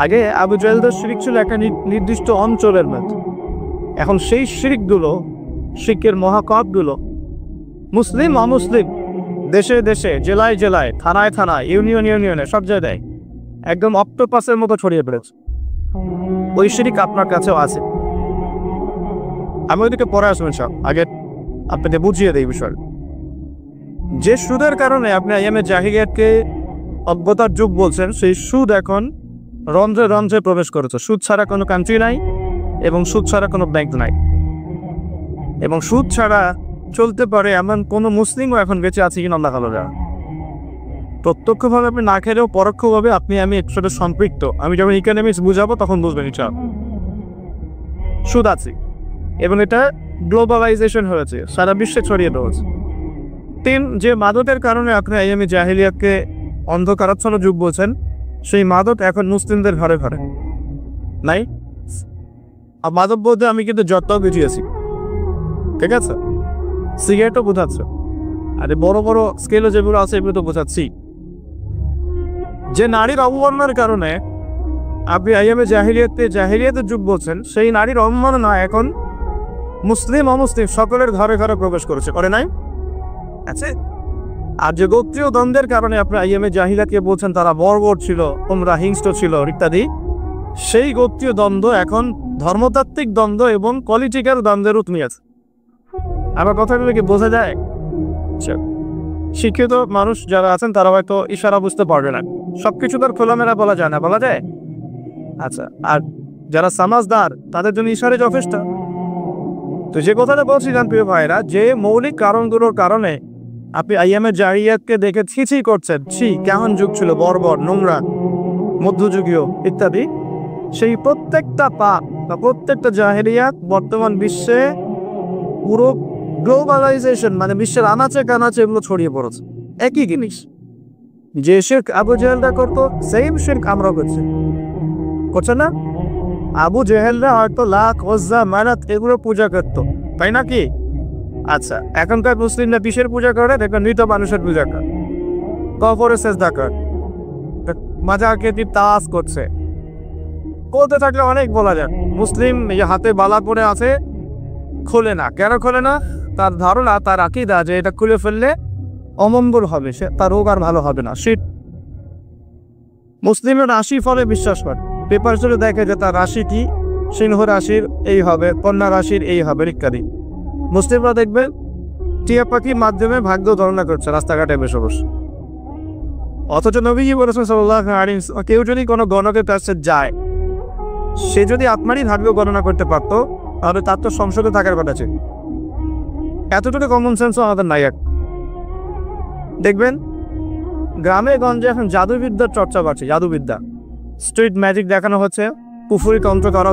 আগে আবু জেহেলদের শিরিক ছিল একটা নির্দিষ্ট অঞ্চলের মধ্যে, এখন সেই শিরিকগুলো, শিখের মহাকাবগুলো মুসলিম অমুসলিম, দেশে দেশে, জেলায় জেলায়, থানায় থানায়, ইউনিয়নে সব জায়গায় একদম অক্টোপাসের মতো ছড়িয়ে পড়েছে। ওই শিরিক আপনার কাছেও আছে। আমি ওইদিকে পরে আসবেন সব, আগে আপনাকে বুঝিয়ে দেই বিষয়। যে সুদের কারণে আপনি আইয়ামে জাহিলিয়াতকে অজ্ঞতার যুগ বলছেন, সেই সুদ এখন রন্ধ্রে রন্ধ্রে প্রবেশ করেছে। সুদ ছাড়া কোনো কান্ট্রি নাই এবং সুদ ছাড়া কোনো ব্যাংক নাই, এবং সুদ ছাড়া চলতে পারে এমন কোনো মুসলিমও এখন বেঁচে আছে কিনা আল্লাহ ভালো জানে। প্রত্যক্ষভাবে আপনি না খেলেও পরোক্ষভাবে আপনি আমি এর সাথে সম্পৃক্ত। আমি যখন ইকোনমিক্স বুঝাবো তখন বুঝবেন এটা সুদ আছে, এবং এটা গ্লোবালাইজেশন হয়েছে, সারা বিশ্বে ছড়িয়ে রয়েছে। যে মাদকের কারণে আপনি আইয়ামে জাহিলিয়াতকে অন্ধকারাচ্ছন্ন যুগ বলছেন, সেই মাদক এখন মুসলিমদের ঘরে ঘরে নাই। আর মাদক বলতে আমি কিন্তু যতটাও বুঝিয়েছি, ঠিক আছে, সিগারেটও বোঝাচ্ছে, আর বড় বড় স্কেলও যেগুলো আছে এগুলো তো বোঝাচ্ছি। যে নারীর অবমাননার কারণে আপনি আইয়ামে জাহিলিয়াতের যুগ বলছেন, সেই নারীর অবমাননা এখন মুসলিম অমুসলিম সকলের ঘরে ঘরে প্রবেশ করেছে, করে নাই আছে। আর যে গোত্রীয় দ্বন্দ্বের কারণে আপনি আইয়ামে জাহিলিয়াতকে বলছেন তারা বর্বর ছিল, তোমরা হিংস্র ছিল ইত্যাদি, সেই গোত্রীয় দ্বন্দ্ব এখন ধর্মতাত্ত্বিক দ্বন্দ্ব এবং পলিটিক্যাল দ্বন্দ্বের রূপ নিয়েছে। আমার কথাগুলো কি বোঝা যায়? শিক্ষিত মানুষ যারা আছেন তারা হয়তো ইশারা বুঝতে পারবে না, সবকিছু তার খোলামেলা বলা যায় না, বলা যায়। আচ্ছা, আর যারা সমাজদার তাদের জন্য ইশারে যথেষ্ট। তো যে কথাটা বলছিলাম প্রিয় ভাইরা, যে মৌলিক কারণগুলোর কারণে আপনি আইয়ামে জাহিলিয়াতকে দেখে ছি করছেন, কেমন যুগ ছিল, বর্বর, নোংরা, মধ্যযুগীয় ইত্যাদি, সেই প্রত্যেকটা পাপ বা প্রত্যেকটা জাহিলিয়াত বর্তমান বিশ্বে পুরো গ্লোবালাইজেশন, মানে বিশ্বের আনাচে কানাচে এগুলো ছড়িয়ে পড়েছে। একই জিনিস, যে শিরক আবু জেহেলরা করতো, সেম শিরক আমরা করছে না? আবু জেহেলরা হয়তো লাত, উজ্জা, মানাত এগুলো পূজা করতো, তাই নাকি? আচ্ছা, এখনকার মুসলিমরা কিসের পূজা করে? দেখবেন মৃত মানুষের পূজা করে, কবরে সেজদা করে, মাজারকে তাস করছে। বলতে থাকলে অনেক বলা যায়। মুসলিম হাতে বালা পরে আছে, খোলে না। কেন খোলে না? তার ধারণা, তার আকীদা যে এটা খুলে ফেললে অমঙ্গল হবে, সে তার রোগ আর ভালো হবে না। মুসলিমের রাশি ফলে বিশ্বাস করে, পেপার চলে দেখে যে তার রাশি কি, সিংহ রাশির এই হবে, কন্যা রাশির এই হবে ইত্যাদি। মুসলিমরা দেখবেন টিয়া পাখির মাধ্যমে ভাগ্য গণনা করছে রাস্তাঘাটে বসে বসে। অথচ নবীজি বলেছেন সাল্লাল্লাহু আলাইহি ওয়াসাল্লাম, কেউ যদি কোনো গণকের কাছে যায়, সে যদি আপনারই ভাগ্য গণনা করতে পারতো, তাহলে তার তো সংসদে থাকার কথা ছিল। এতটুকু কমন সেন্সও আমাদের নাই। দেখবেন গ্রামে গঞ্জে এখন জাদুবিদ্যার চর্চা বাড়ছে। জাদুবিদ্যা, স্ট্রিট ম্যাজিক দেখানো হচ্ছে, পুফুরি তন্ত্র করা,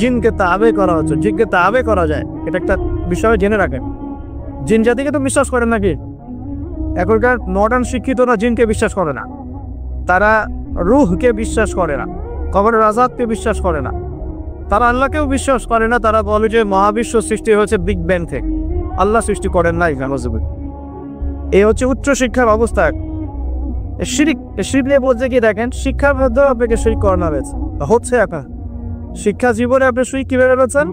জিনকে তাবে করা হচ্ছে। জিনকে তাবে করা যায়, এটা একটা বিষয় জেনে রাখেন। জিন জাতিকে তো বিশ্বাস করেন নাকি? এখনকার মডার্ন শিক্ষিতরা জিনকে বিশ্বাস করে না, তারা রুহকে বিশ্বাস করে না, কবরের আযাবকে বিশ্বাস করে না, তারা আল্লাহকেও বিশ্বাস করে না। তারা বলে যে মহাবিশ্ব সৃষ্টি হয়েছে বিগ ব্যাং থেকে, আল্লাহ সৃষ্টি করেন না। এই হচ্ছে উচ্চ শিক্ষার অবস্থা। শিরিক নিয়ে বলছে কি, দেখেন শিক্ষার মধ্যে আপনাকে শিরিক করানো হচ্ছে। এখন শিক্ষা জীবনে আপনি শিরিক কিভাবে পেয়েছেন?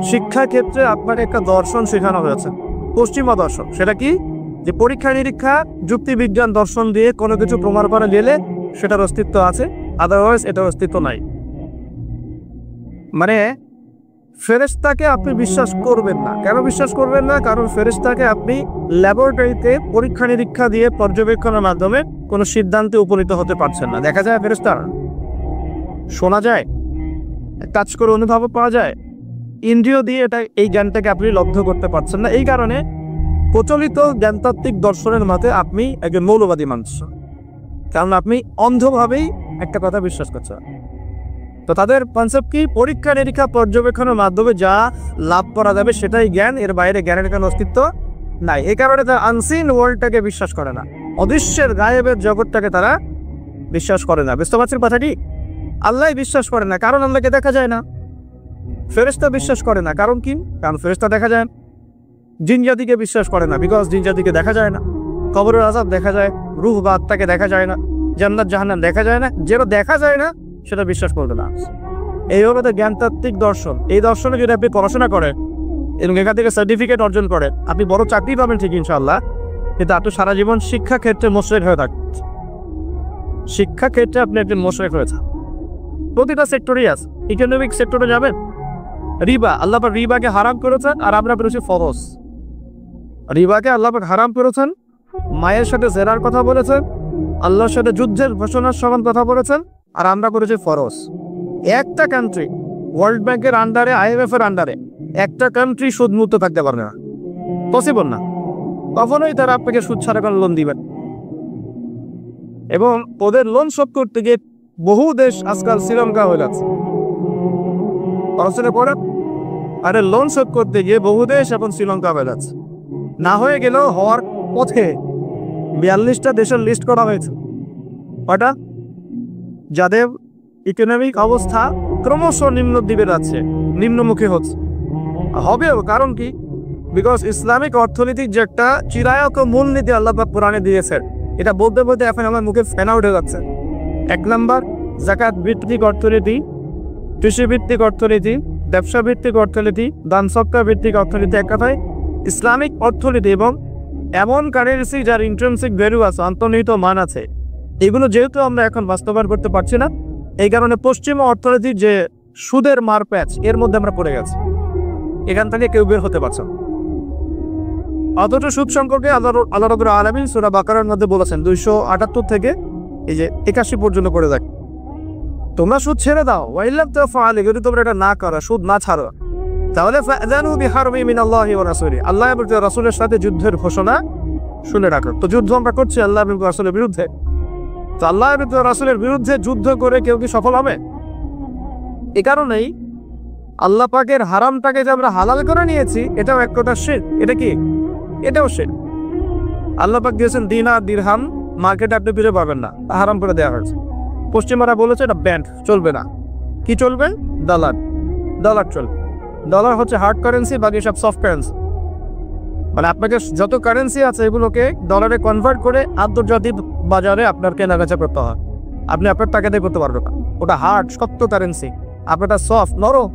শিক্ষা ক্ষেত্রে আপনাকে একটা দর্শন শেখানো হয়েছে, পশ্চিমা দর্শন। সেটা কি? যে পরীক্ষা নিরীক্ষা, যুক্তি বিজ্ঞান দর্শন দিয়ে কোনো কিছু প্রমাণ করা গেলে সেটার অস্তিত্ব আছে, আদারওয়াইজ এটার অস্তিত্ব নাই। মানে ফেরেশতাকে আপনি বিশ্বাস করবেন না। কেন বিশ্বাস করবেন না? কারণ ফেরেশতাকে আপনি ল্যাবরেটরিতে পরীক্ষা নিরীক্ষা দিয়ে পর্যবেক্ষণের মাধ্যমে কোনো সিদ্ধান্তে উপনীত হতে পারছেন না। দেখা যায় ফেরেশতা, শোনা যায়, কাজ করে অনুভব পাওয়া যায়, ইন্দ্রিয় দিয়ে এই জ্ঞানটাকে আপনি লব্ধ করতে পারছেন না। এই কারণে প্রচলিত জ্ঞানতাত্ত্বিক দর্শনের মতে আপনি একজন মৌলবাদী মানুষ, কারণ আপনি অন্ধভাবেই একটা কথা বিশ্বাস করছেন। তো তাদের কনসেপ্ট কি? পরীক্ষা নিরীক্ষা পর্যবেক্ষণের মাধ্যমে যা লাভ করা যাবে সেটাই জ্ঞান, এর বাইরে জ্ঞানের কোনো অস্তিত্ব নাই। এই কারণে তারা আনসিন ওয়ার্ল্ডটাকে বিশ্বাস করে না, অদৃশ্যের গায়েবের জগৎটাকে তারা বিশ্বাস করে না। বুঝতে পারছেন কথাটি? আল্লাহ বিশ্বাস করে না কারণ আল্লাহকে দেখা যায় না। ফেরেশতা বিশ্বাস করে না কারণ কি? কারণ ফেরেশতা দেখা যায় না। জিন জাতিকে বিশ্বাস করে না, বিকজ জিন জাতিকে দেখা যায় না। কবরের আযাব দেখা যায়, রূহ বা আত্মাকে দেখা যায় না, জান্নাত জাহান্নাম দেখা যায় না। যেটা দেখা যায় না সেটা বিশ্বাস করবে না। এইভাবে তো জ্ঞানতাত্ত্বিক দর্শন, এই দর্শনে যদি আপনি পড়াশোনা করেন এবং এখান থেকে সার্টিফিকেট অর্জন করেন, আপনি বড় চাকরি পাবেন ঠিক ইনশাআল্লাহ, কিন্তু আপনি সারা জীবন শিক্ষা ক্ষেত্রে মোশরেক হয়ে থাকবেন। শিক্ষা ক্ষেত্রে আপনি একজন মোশরেক হয়ে থাকেন। প্রতিটা সেক্টরেই আছে। ইকোনমিক সেক্টরে যাবেন, রিবা, আল্লাহ পাক রিবাকে হারাম করেছেন আর আমরা করেছি ফরজ। রিবাকে আল্লাহ পাক হারাম করেছেন, মায়ের সাথে জেরার কথা বলেছেন, আল্লাহর সাথে যুদ্ধের ঘোষণার সমান কথা বলেছেন, আর আমরা করেছি ফরজ। একটা কান্ট্রি ওয়ার্ল্ড ব্যাংকের আন্ডারে, IMF এর আন্ডারে একটা কান্ট্রি সুদমুক্ত থাকতে পারবে না, পসিবল না। কখনোই তারা আপনাকে সুদ ছাড়া কোনো লোন দিবেন। এবং ওদের লোন শোধ করতে গিয়ে বহু দেশ আজকাল শ্রীলঙ্কা হয়ে যাচ্ছে। পড়াশোনা পড়ে আরে লোন শোধ করতে গিয়ে বহু দেশ এখন শ্রীলঙ্কা হয়ে যাচ্ছে। না হয়ে গেলেও হওয়ার পথে 42টা দেশের লিস্ট করা হয়েছে। কয়টা? যাদের ইকোনমিক অবস্থা ক্রমশ নিম্নের দিকে যাচ্ছে, নিম্নমুখী হচ্ছে। হবেও, কারণ কি? বিকজ ইসলামিক অর্থনীতির যে একটা চিরায়ত মূলনীতি আল্লাহ পাক কোরআনে দিয়েছেন, এটা বলতে বলতে এখন আমার মুখে ফেনা উঠে যাচ্ছে। 1 নম্বর, যাকাত ভিত্তিক অর্থনীতি, কৃষি ভিত্তিক অর্থনীতি, ব্যবসা ভিত্তিক অর্থনীতি, দান সদকা ভিত্তিক অর্থনীতি। এক কথায় ইসলামিক অর্থনীতি এবং এমন কারেন্সি যার ইন্ট্রিনসিক ভ্যালু আছে, অন্তর্নিহিত মান আছে, এগুলো যেহেতু আমরা এখন বাস্তবায়ন করতে পারছি না, এই কারণে পশ্চিমা অর্থনীতির যে সুদের মার প্যাচ, এর মধ্যে আমরা পড়ে গেছি। এখান থেকে কেউ বের হতে পারছে না। অথচ সুদ সম্পর্কে আল্লাহ রাব্বুল আলামিন সূরা বাকারার মধ্যে বলেছেন 278 থেকে এই যে 81 পর্যন্ত পড়ে যাক, তোমরা সুদ ছেড়ে দাও। ওয়াইল্লাম তাফআলু, যদি তোমরা এটা না করো, সুদ না ছাড়ো, তাহলে ফাযানু বিহারবি মিনাল্লাহি ওয়া রাসূলিহি, আল্লাহ এবং তার রাসূলের সাথে যুদ্ধের ঘোষণা শুনে রাখো। তো যুদ্ধ আমরা করছি আল্লাহ এবং রাসূলের বিরুদ্ধে। তো আল্লাহ এবং তার রাসূলের বিরুদ্ধে যুদ্ধ করে কেউ কি সফল হবে? এই কারণেই আল্লাহ পাকের হারামটাকে যে আমরা হালাল করে নিয়েছি, এটাও এক কথা শিরক। এটা কি? এটাও শিরক। আল্লাহ পাক দিয়েছেন দিনার দিরহাম, মার্কেটে আপনি ফিরে পাবেন না, হারাম করে দেওয়া হয়েছে। পশ্চিমারা বলেছে এটা ব্যান্ড, চলবে না। কি চলবে? ডলার। ডলার চলবে। ডলার হচ্ছে হার্ড কারেন্সি, বাকি সব সফট কারেন্সি। মানে আপনাকে যত কারেন্সি আছে এগুলোকে ডলারে কনভার্ট করে আন্তর্জাতিক বাজারে আপনার কেনাবেচা করতে হয়। আপনি আপনার টাকা দিয়ে করতে পারবেন না। ওটা হার্ড, শক্ত কারেন্সি, আপনারটা সফট, নরম।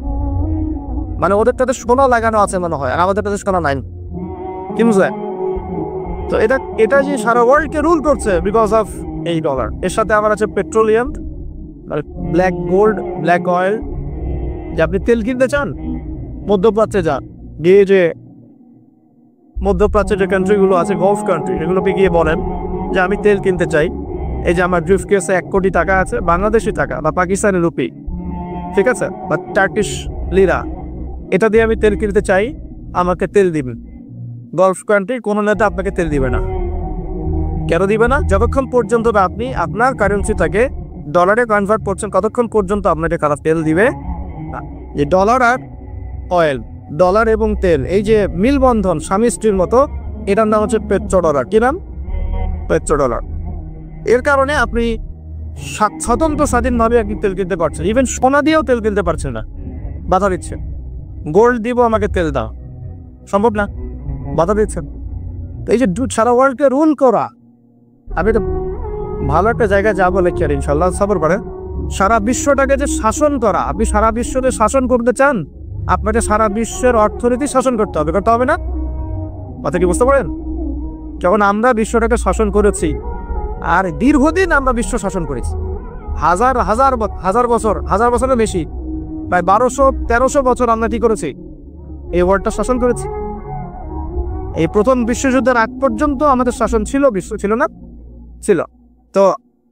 মানে ওদের তাতে সোনা লাগানো আছে মনে হয়, আর আমাদের তাতে সোনা নাই। কি বুঝলেন? তো এটা যে সারা ওয়ার্ল্ডকে রুল করছে বিকজ অফ এই ডলার। এর সাথে আবার আছে petroleum, black gold, black oil. যে আপনি তেল কিনতে চান, মধ্যপ্রাচ্যে যান, গিয়ে যে মধ্যপ্রাচ্যের যে কান্ট্রিগুলো আছে, গলফ কান্ট্রি, এগুলোকে গিয়ে বলেন যে আমি তেল কিনতে চাই। এই যে আমার ব্রিফকেসে 1 কোটি টাকা আছে, বাংলাদেশি টাকা বা পাকিস্তানি রুপি, ঠিক আছে, বা টার্কিশ লিরা, এটা দিয়ে আমি তেল কিনতে চাই, আমাকে তেল দিবেন। গলফ কান্ট্রির কোনো নেতা আপনাকে তেল দিবে না। কেন দিবে না? যতক্ষণ পর্যন্ত আপনি আপনার কারেন্সিটাকে ডলারে কনভার্ট করছেন, ততক্ষণ পর্যন্ত আপনাকে কারা তেল দিবে না। যে ডলার আর অয়েল, ডলার এবং তেল, এই যে মিলবন্ধন স্বামী স্ত্রীর মতো, এটার নাম হচ্ছে পেট্রো ডলার। কি নাম? Petro dollar. এর কারণে আপনি স্বতন্ত্র স্বাধীনভাবে আপনি তেল কিনতে পারছেন। ইভেন সোনা দিয়েও তেল কিনতে পারছেন না, বাধা দিচ্ছেন। গোল্ড দিব, আমাকে তেল দাও, সম্ভব না, বাধা দিচ্ছেন। তো এই যে সারা ওয়ার্ল্ডকে রুল করা, আমি তো ভালো একটা জায়গায় যাবো লেকচার, ইনশাল্লাহ সবর করে। সারা বিশ্বটাকে যে শাসন করা, আপনি সারা বিশ্বকে শাসন করতে চান, আপনাকে সারা বিশ্বের অর্থনীতি শাসন করতে হবে, করতে হবে না? কথা কি বুঝতে পারেন? যখন আমরা বিশ্বটাকে শাসন করেছি, আর দীর্ঘদিন আমরা বিশ্ব শাসন করেছি, হাজার বছরের বেশি প্রায় 1200-1300 বছর আমরা কি করেছি? এই ওয়ার্ল্ডটা শাসন করেছি। এই প্রথম বিশ্বযুদ্ধের আগ পর্যন্ত আমাদের শাসন ছিল, বিশ্ব ছিল না? ছিল। তো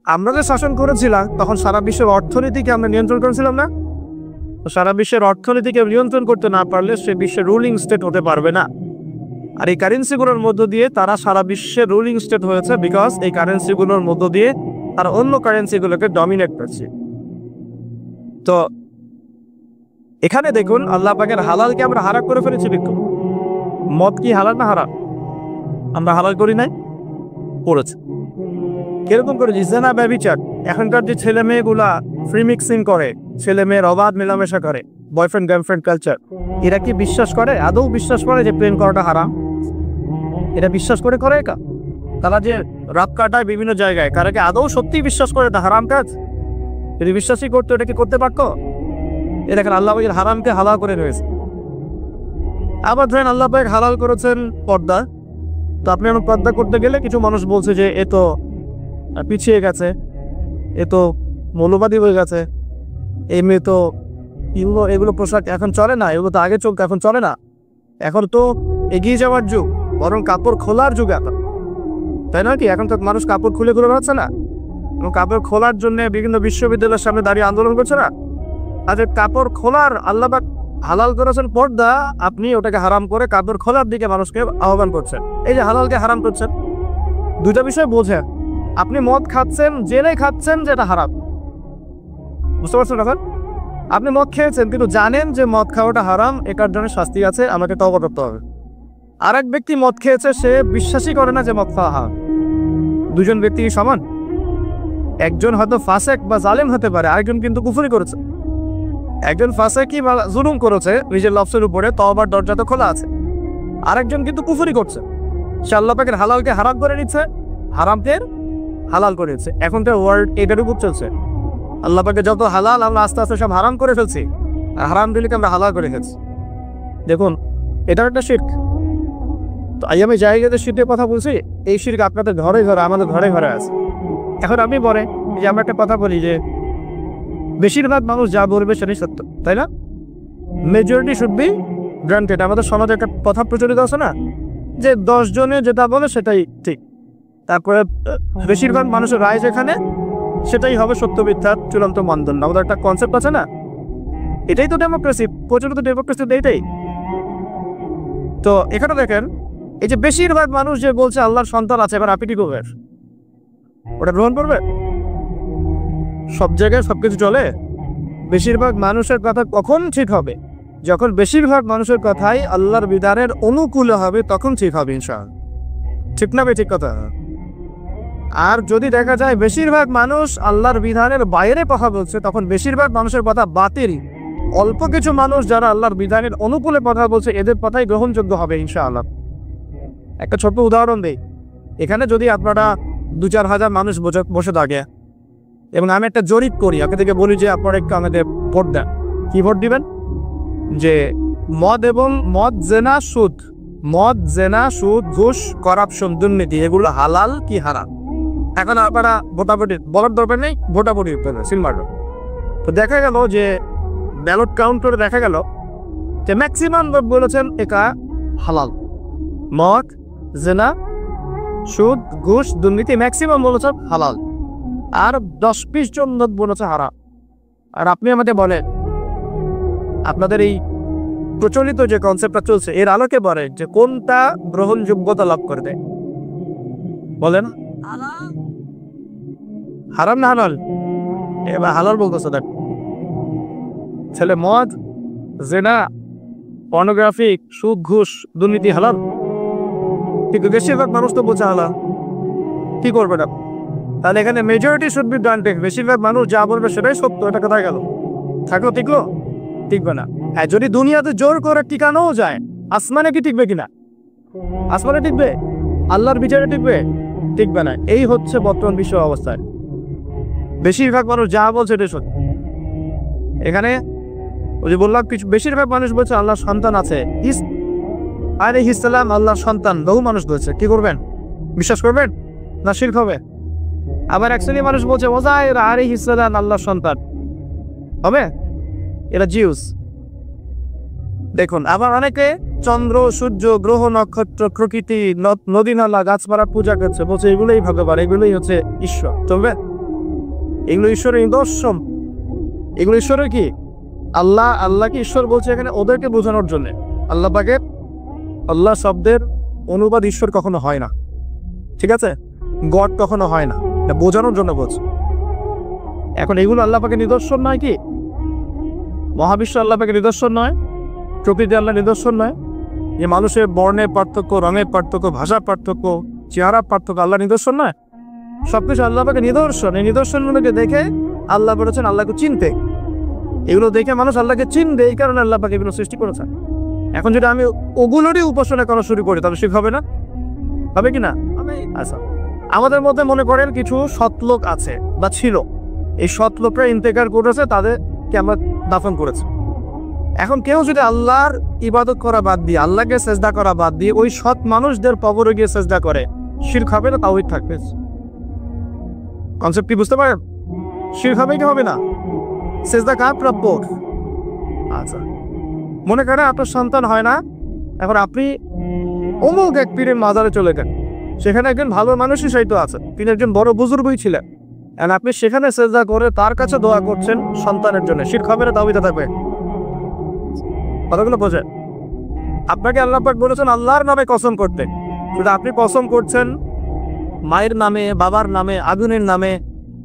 আমরা যে শাসন করেছিলাম তখন সারা বিশ্বের অর্থনীতিকে আমরা নিয়ন্ত্রণ করেছিলাম না? তো সারা বিশ্বের অর্থনীতিকে নিয়ন্ত্রণ করতে না পারলে সে বিশ্বের রুলিং স্টেট হতে পারবে না। আর এই কারেন্সিগুলোর মধ্য দিয়ে তারা সারা বিশ্বের রুলিং স্টেট হয়েছে, বিকজ এই কারেন্সিগুলোর মধ্য দিয়ে তারা অন্য কারেন্সিগুলোকে ডমিনেট করছে। তো এখানে দেখুন আল্লাহ পাকের হালালকে আমরা হারাম করে ফেলেছি। বিক্ষোভ মদ কি হালাল না হারাম? আমরা হালাল করি নাই, করেছে। কিরকম করে জিনা ব্যভিচার, এখনকার যে ছেলে মেয়েগুলা ফ্রি মিক্সিং করে, ছেলে মেয়ের অবাধ মেলামেশা করে, বয়ফ্রেন্ড গার্লফ্রেন্ড কালচার, এরা কি বিশ্বাস করে, আদৌ বিশ্বাস করে যে প্রেম করাটা হারাম? এটা বিশ্বাস করে একা? তারা যে রাত কাটায় বিভিন্ন জায়গায়, তারা কি আদৌ সত্যি বিশ্বাস করে এটা হারাম কাজ? যদি বিশ্বাসই করতো এটা কি করতে পারতো? এ দেখেন আল্লাহ পাকের হারামকে হালাল করে রয়েছে। আবার ধরেন আল্লাহ পাক হালাল করেছেন পর্দা, তো আপনি এখন পর্দা করতে গেলে কিছু মানুষ বলছে যে এ তো পিছিয়ে গেছে, এ তো মৌলবাদী হয়ে গেছে, এই মেয়ে তো এগুলো পোশাক এখন চলে না, এগুলো তো আগে চলতো এখন চলে না, এখন তো এগিয়ে যাওয়ার যুগ, বরং কাপড় খোলার যুগ এখন, তাই না? কি এখন তো মানুষ কাপড় খুলে ঘুরে বেড়াচ্ছে না? এবং কাপড় খোলার জন্য বিভিন্ন বিশ্ববিদ্যালয়ের সামনে দাঁড়িয়ে আন্দোলন করছে না? আর কাপড় খোলার আল্লাহ পাক হালাল করেছেন পর্দা, আপনি ওটাকে হারাম করে কাপড় খোলার দিকে মানুষকে আহ্বান করছেন। এই যে হালালকে হারাম করছেন, দুইটা বিষয় বোঝেন। আপনি মদ খাচ্ছেন, জেনে খাচ্ছেন যে এটা হারাম, বুঝতে পারছেন? এখন আপনি মদ খেয়েছেন কিন্তু জানেন যে মদ খাওয়াটা হারাম, এটার জন্য শাস্তি আছে, আমাকে তওবা করতে হবে। আর এক ব্যক্তি মদ খেয়েছে, সে বিশ্বাসই করে না যে মদ খাওয়া হারাম। দুজন ব্যক্তি সমান? একজন হয়তো ফাসেক বা জালেম হতে পারে, আরেকজন কিন্তু কুফরি করেছে। একজন ফাসেকি বা জুলুম করেছে নিজের লফসের উপরে, তওবার দরজা তো খোলা আছে। আরেকজন কিন্তু কুফরি করছে, সে আল্লাহ পাকের হালালকে হারাম করে নিচ্ছে, হারামকে হালাল করে নিচ্ছে। এখন তো ওয়ার্ল্ড এটার উপর চলছে, আল্লাহ পাকের যত হালাল আমরা আস্তে আস্তে সব হারাম করে ফেলছি, আর হারাম দিলকে আমরা হালাল করে ফেলছি। দেখুন এটা একটা শিরক। তো আমি জায়গাতে শিরকের কথা বলছি, এই শিরক আপনাদের ঘরে ঘরে, আমাদের ঘরে ঘরে আছে। এখন আপনি বলে যে আমরা একটা কথা বলি যে বেশিরভাগ মানুষ যা বলবে সেটাই সত্য, তাই না? Majority should be granted. আমাদের সমাজে একটা কথা প্রচলিত আছে না, যে 10 জনে যেটা বলে সেটাই ঠিক, তারপরে বেশিরভাগ মানুষের রায় যেখানে, সেটাই হবে সত্য মিথ্যার চূড়ান্ত মানদণ্ড। আমাদের একটা কনসেপ্ট আছে না, এটাই তো ডেমোক্রেসি, প্রচলিত ডেমোক্রেসি এইটাই। তো এখানে দেখেন এই যে বেশিরভাগ মানুষ যে বলছে আল্লাহর সন্তান আছে, এবার আপনি কি করবেন? ওটা গ্রহণ করবে? সব জায়গায় সবকিছু চলে? বেশিরভাগ মানুষের কথা কখন ঠিক হবে? যখন বেশিরভাগ মানুষের কথাই আল্লাহর বিধানের অনুকূলে হবে, তখন ঠিক হবে ইনশাআল্লাহ। ঠিক না? ঠিক কথা। আর যদি দেখা যায় বেশিরভাগ মানুষ আল্লাহর বিধানের বাইরে কথা বলছে, তখন বেশিরভাগ মানুষের কথা বাতিল। অল্প কিছু মানুষ যারা আল্লাহর বিধানের অনুকূলে কথা বলছে, এদের কথাই গ্রহণযোগ্য হবে ইনশাআল্লাহ। একটা ছোট্ট উদাহরণ দেই। এখানে যদি আপনারা 2-4 হাজার মানুষ বসে থাকে এবং আমি একটা জরিপ করি, আপনাদেরকে বলি যে আপনারা একটু আমাদের ভোট দেন, কি ভোট দিবেন? যে মদ এবং জেনা, সুদ, ঘুষ, করাপশন, দুর্নীতি, এগুলো হালাল কি হারাম? এখন আপনারা ভোটাভুটি বলার দরকার নেই, ভোটাভুটি সিলমার। তো দেখা গেল যে ব্যালট কাউন্ট করে দেখা গেল যে ম্যাক্সিমাম লোক বলেছেন এটা হালাল। মদ, জেনা, সুদ, ঘুষ, দুর্নীতি ম্যাক্সিমাম বলেছেন হালাল, আর 10-20 জন লোক বলেছে হারাম। আর আপনি আমাদের বলেন আপনাদের এই প্রচলিত যে কনসেপ্টটা চলছে, এর আলোকে বলে যে কোনটা গ্রহণযোগ্যতা লাভ করে দেয়? বলেন হারাম না হালাল? এবার হালাল বলতেছে। দেখ ছেলে মদ, জেনা, পর্নোগ্রাফি, সুদ, ঘুষ, দুর্নীতি হালাল, কিন্তু বেশিরভাগ মানুষ তো বলছে হালাল। কি করবে না? তাহলে এখানে মেজরিটি শুড বি গ্রান্টেড, বেশিরভাগ মানুষ যা বলবে সেটাই সত্য, এটা কোথায় গেল? থাকলো? টিকলো? টিকবে না। হ্যাঁ, যদি দুনিয়াতে জোর করে টিকানোও যায়, আসমানে কি টিকবে কিনা? আসমানে টিকবে? আল্লাহর বিচারে টিকবে? টিকবে না। এই হচ্ছে বর্তমান বিশ্ব অবস্থায়, বেশিরভাগ মানুষ যা বলছে এটাই সত্য। এখানে ওই যে বললাম কিছু বেশিরভাগ মানুষ বলছে আল্লাহর সন্তান আছে, আলাইহিস সালাম আল্লাহর সন্তান, বহু মানুষ বলছে। কি করবেন? বিশ্বাস করবেন না শিরক হবে? আবার এক শ্রেণীর মানুষ বলছে ওযায়ের আলাইহিস সালাম আল্লাহর সন্তান, হবে? এরা জিউস। দেখুন আবার অনেকে চন্দ্র, সূর্য, গ্রহ, নক্ষত্র, প্রকৃতি, নদী, নালা, গাছপালা পূজা করছে, বলছে এগুলোই ভগবান, এগুলোই হচ্ছে ঈশ্বর। চলবে? এগুলো ঈশ্বরের নিদর্শন। এগুলো ঈশ্বরের কি? আল্লাহকে ঈশ্বর বলছে এখানে ওদেরকে বোঝানোর জন্য। আল্লাহ পাকের আল্লাহ শব্দের অনুবাদ ঈশ্বর কখনো হয় না, ঠিক আছে? গড কখনো হয় না, এটা বোঝানোর জন্য বলছে। এখন এগুলো আল্লাহ পাকের নিদর্শন নয় কি? মহাবিশ্ব আল্লাহ পাকের নিদর্শন নয়? প্রকৃতি আল্লাহ নিদর্শন নয়? যে মানুষের বর্ণের পার্থক্য, রঙের পার্থক্য, ভাষার পার্থক্য, চেহারার পার্থক্য আল্লাহ নিদর্শন নয়? সবকিছু আল্লাহ পাকের নিদর্শন। এই নিদর্শনগুলোকে দেখে আল্লাহ বলেছেন আল্লাহকে চিনতে। এগুলো দেখে মানুষ আল্লাহকে চিনবে, এই কারণে আল্লাহ পাক এগুলো সৃষ্টি করেছেন। এখন যদি আমি ওগুলোরই উপাসনা করা শুরু করি তাহলে শিরক হবে না? হবে কি না? আচ্ছা, আমাদের মধ্যে মনে করেন কিছু সৎলোক আছে বা ছিল, এই সৎলোকরা ইন্তেকার করেছে, তাদেরকে আমরা দাফন করেছি। এখন কেউ যদি আল্লাহর ইবাদত করা বাদ দিয়ে, আল্লাহকে সেজদা করা বাদ দিয়ে ওই সৎ মানুষদের কবরে গিয়ে সেজদা করে, শিরক হবে না তাওহীদ থাকবে? কনসেপ্ট কি বুঝতে পারেন? শিরক হবে কি হবে না? সেজদা কার প্রাপ্য? আচ্ছা, মনে করেন আপনার সন্তান হয় না, এখন আপনি অমুক এক পীরের মাজারে চলে গেলেন, সেখানে একজন ভালো মানুষই সাহিত্য আছে, তিনি একজন বড় বুজুর্গই ছিলেন, আর আপনি সেখানে সেজদা করে তার কাছে দোয়া করছেন সন্তানের জন্য, শিরক হবে না তাওহীদ থাকবে? কথাগুলো বোঝেন? আপনাকে আল্লাহ পাক বলেছেন আল্লাহর নামে কসম করতে, কিন্তু আপনি কসম করছেন মায়ের নামে, বাবার নামে, আগুনের নামে,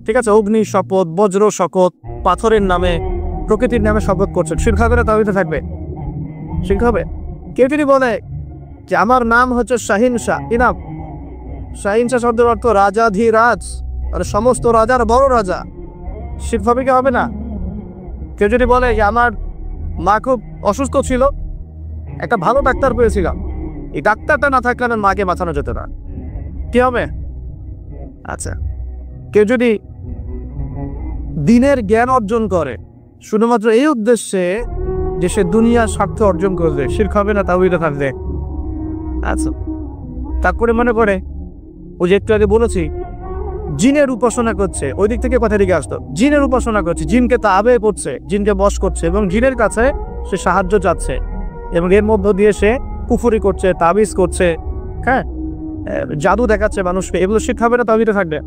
ঠিক আছে, অগ্নি শপথ, বজ্র শপথ, পাথরের নামে, প্রকৃতির নামে শপথ করছেন, শিরক হবে না তাওহীদ থাকবে? শিরক হবে। কেউ যদি বলে যে আমার নাম হচ্ছে শাহিন শাহ, কি নাম? শাহিন শাহ শব্দের অর্থ রাজাধিরাজ, মানে সমস্ত রাজার বড় রাজা, শিরক হবে কি হবে না? কেউ যদি বলে যে আমার মা খুব অসুস্থ ছিল, একটা ভালো ডাক্তার পেয়েছিলাম, এই ডাক্তারটা না থাকলে আমার মাকে বাঁচানো যেত না, কি হবে? আচ্ছা, কেউ যদি দিনের জ্ঞান অর্জন করে শুধুমাত্র এই উদ্দেশ্যে যে সে দুনিয়ার স্বার্থ অর্জন করবে, শিরক হবে না তাওহীদ থাকবে? আচ্ছা, তারপরে মনে করে ওই যে একটু আগে বলেছি জিনের উপাসনা করছে, ওই দিক থেকে কথা দিকে আসতো, জিনের উপাসনা করছে, জিনকে তাবে করছে, জিনকে বশ করছে এবং জিনের কাছে সে সাহায্য চাচ্ছে, এবং এর মধ্য দিয়ে সে কুফরি করছে, তাবিজ করছে, হ্যাঁ, জাদু দেখাচ্ছে মানুষকে, এগুলো শিরক হবে না তাওহীদ থাকবে?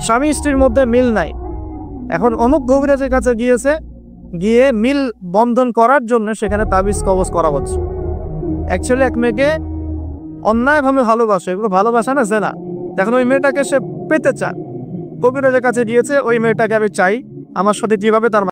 স্বামী স্ত্রীর মধ্যে মিল নাই, এখন অমুক কবিরাজের কাছে গিয়ে মিল বন্ধন করার জন্য সেখানে তাবিজ কবজ করা হচ্ছে। এক ছেলে এক মেয়েকে অন্যায়ভাবে ভালোবাসে, এগুলো ভালোবাসা না, জেনা। এখন ওই মেয়েটাকে সে পেতে চায়, কবিরাজের কাছে গিয়েছে, ওই মেয়েটাকে আমি চাই, আমার সাথে কিভাবে তার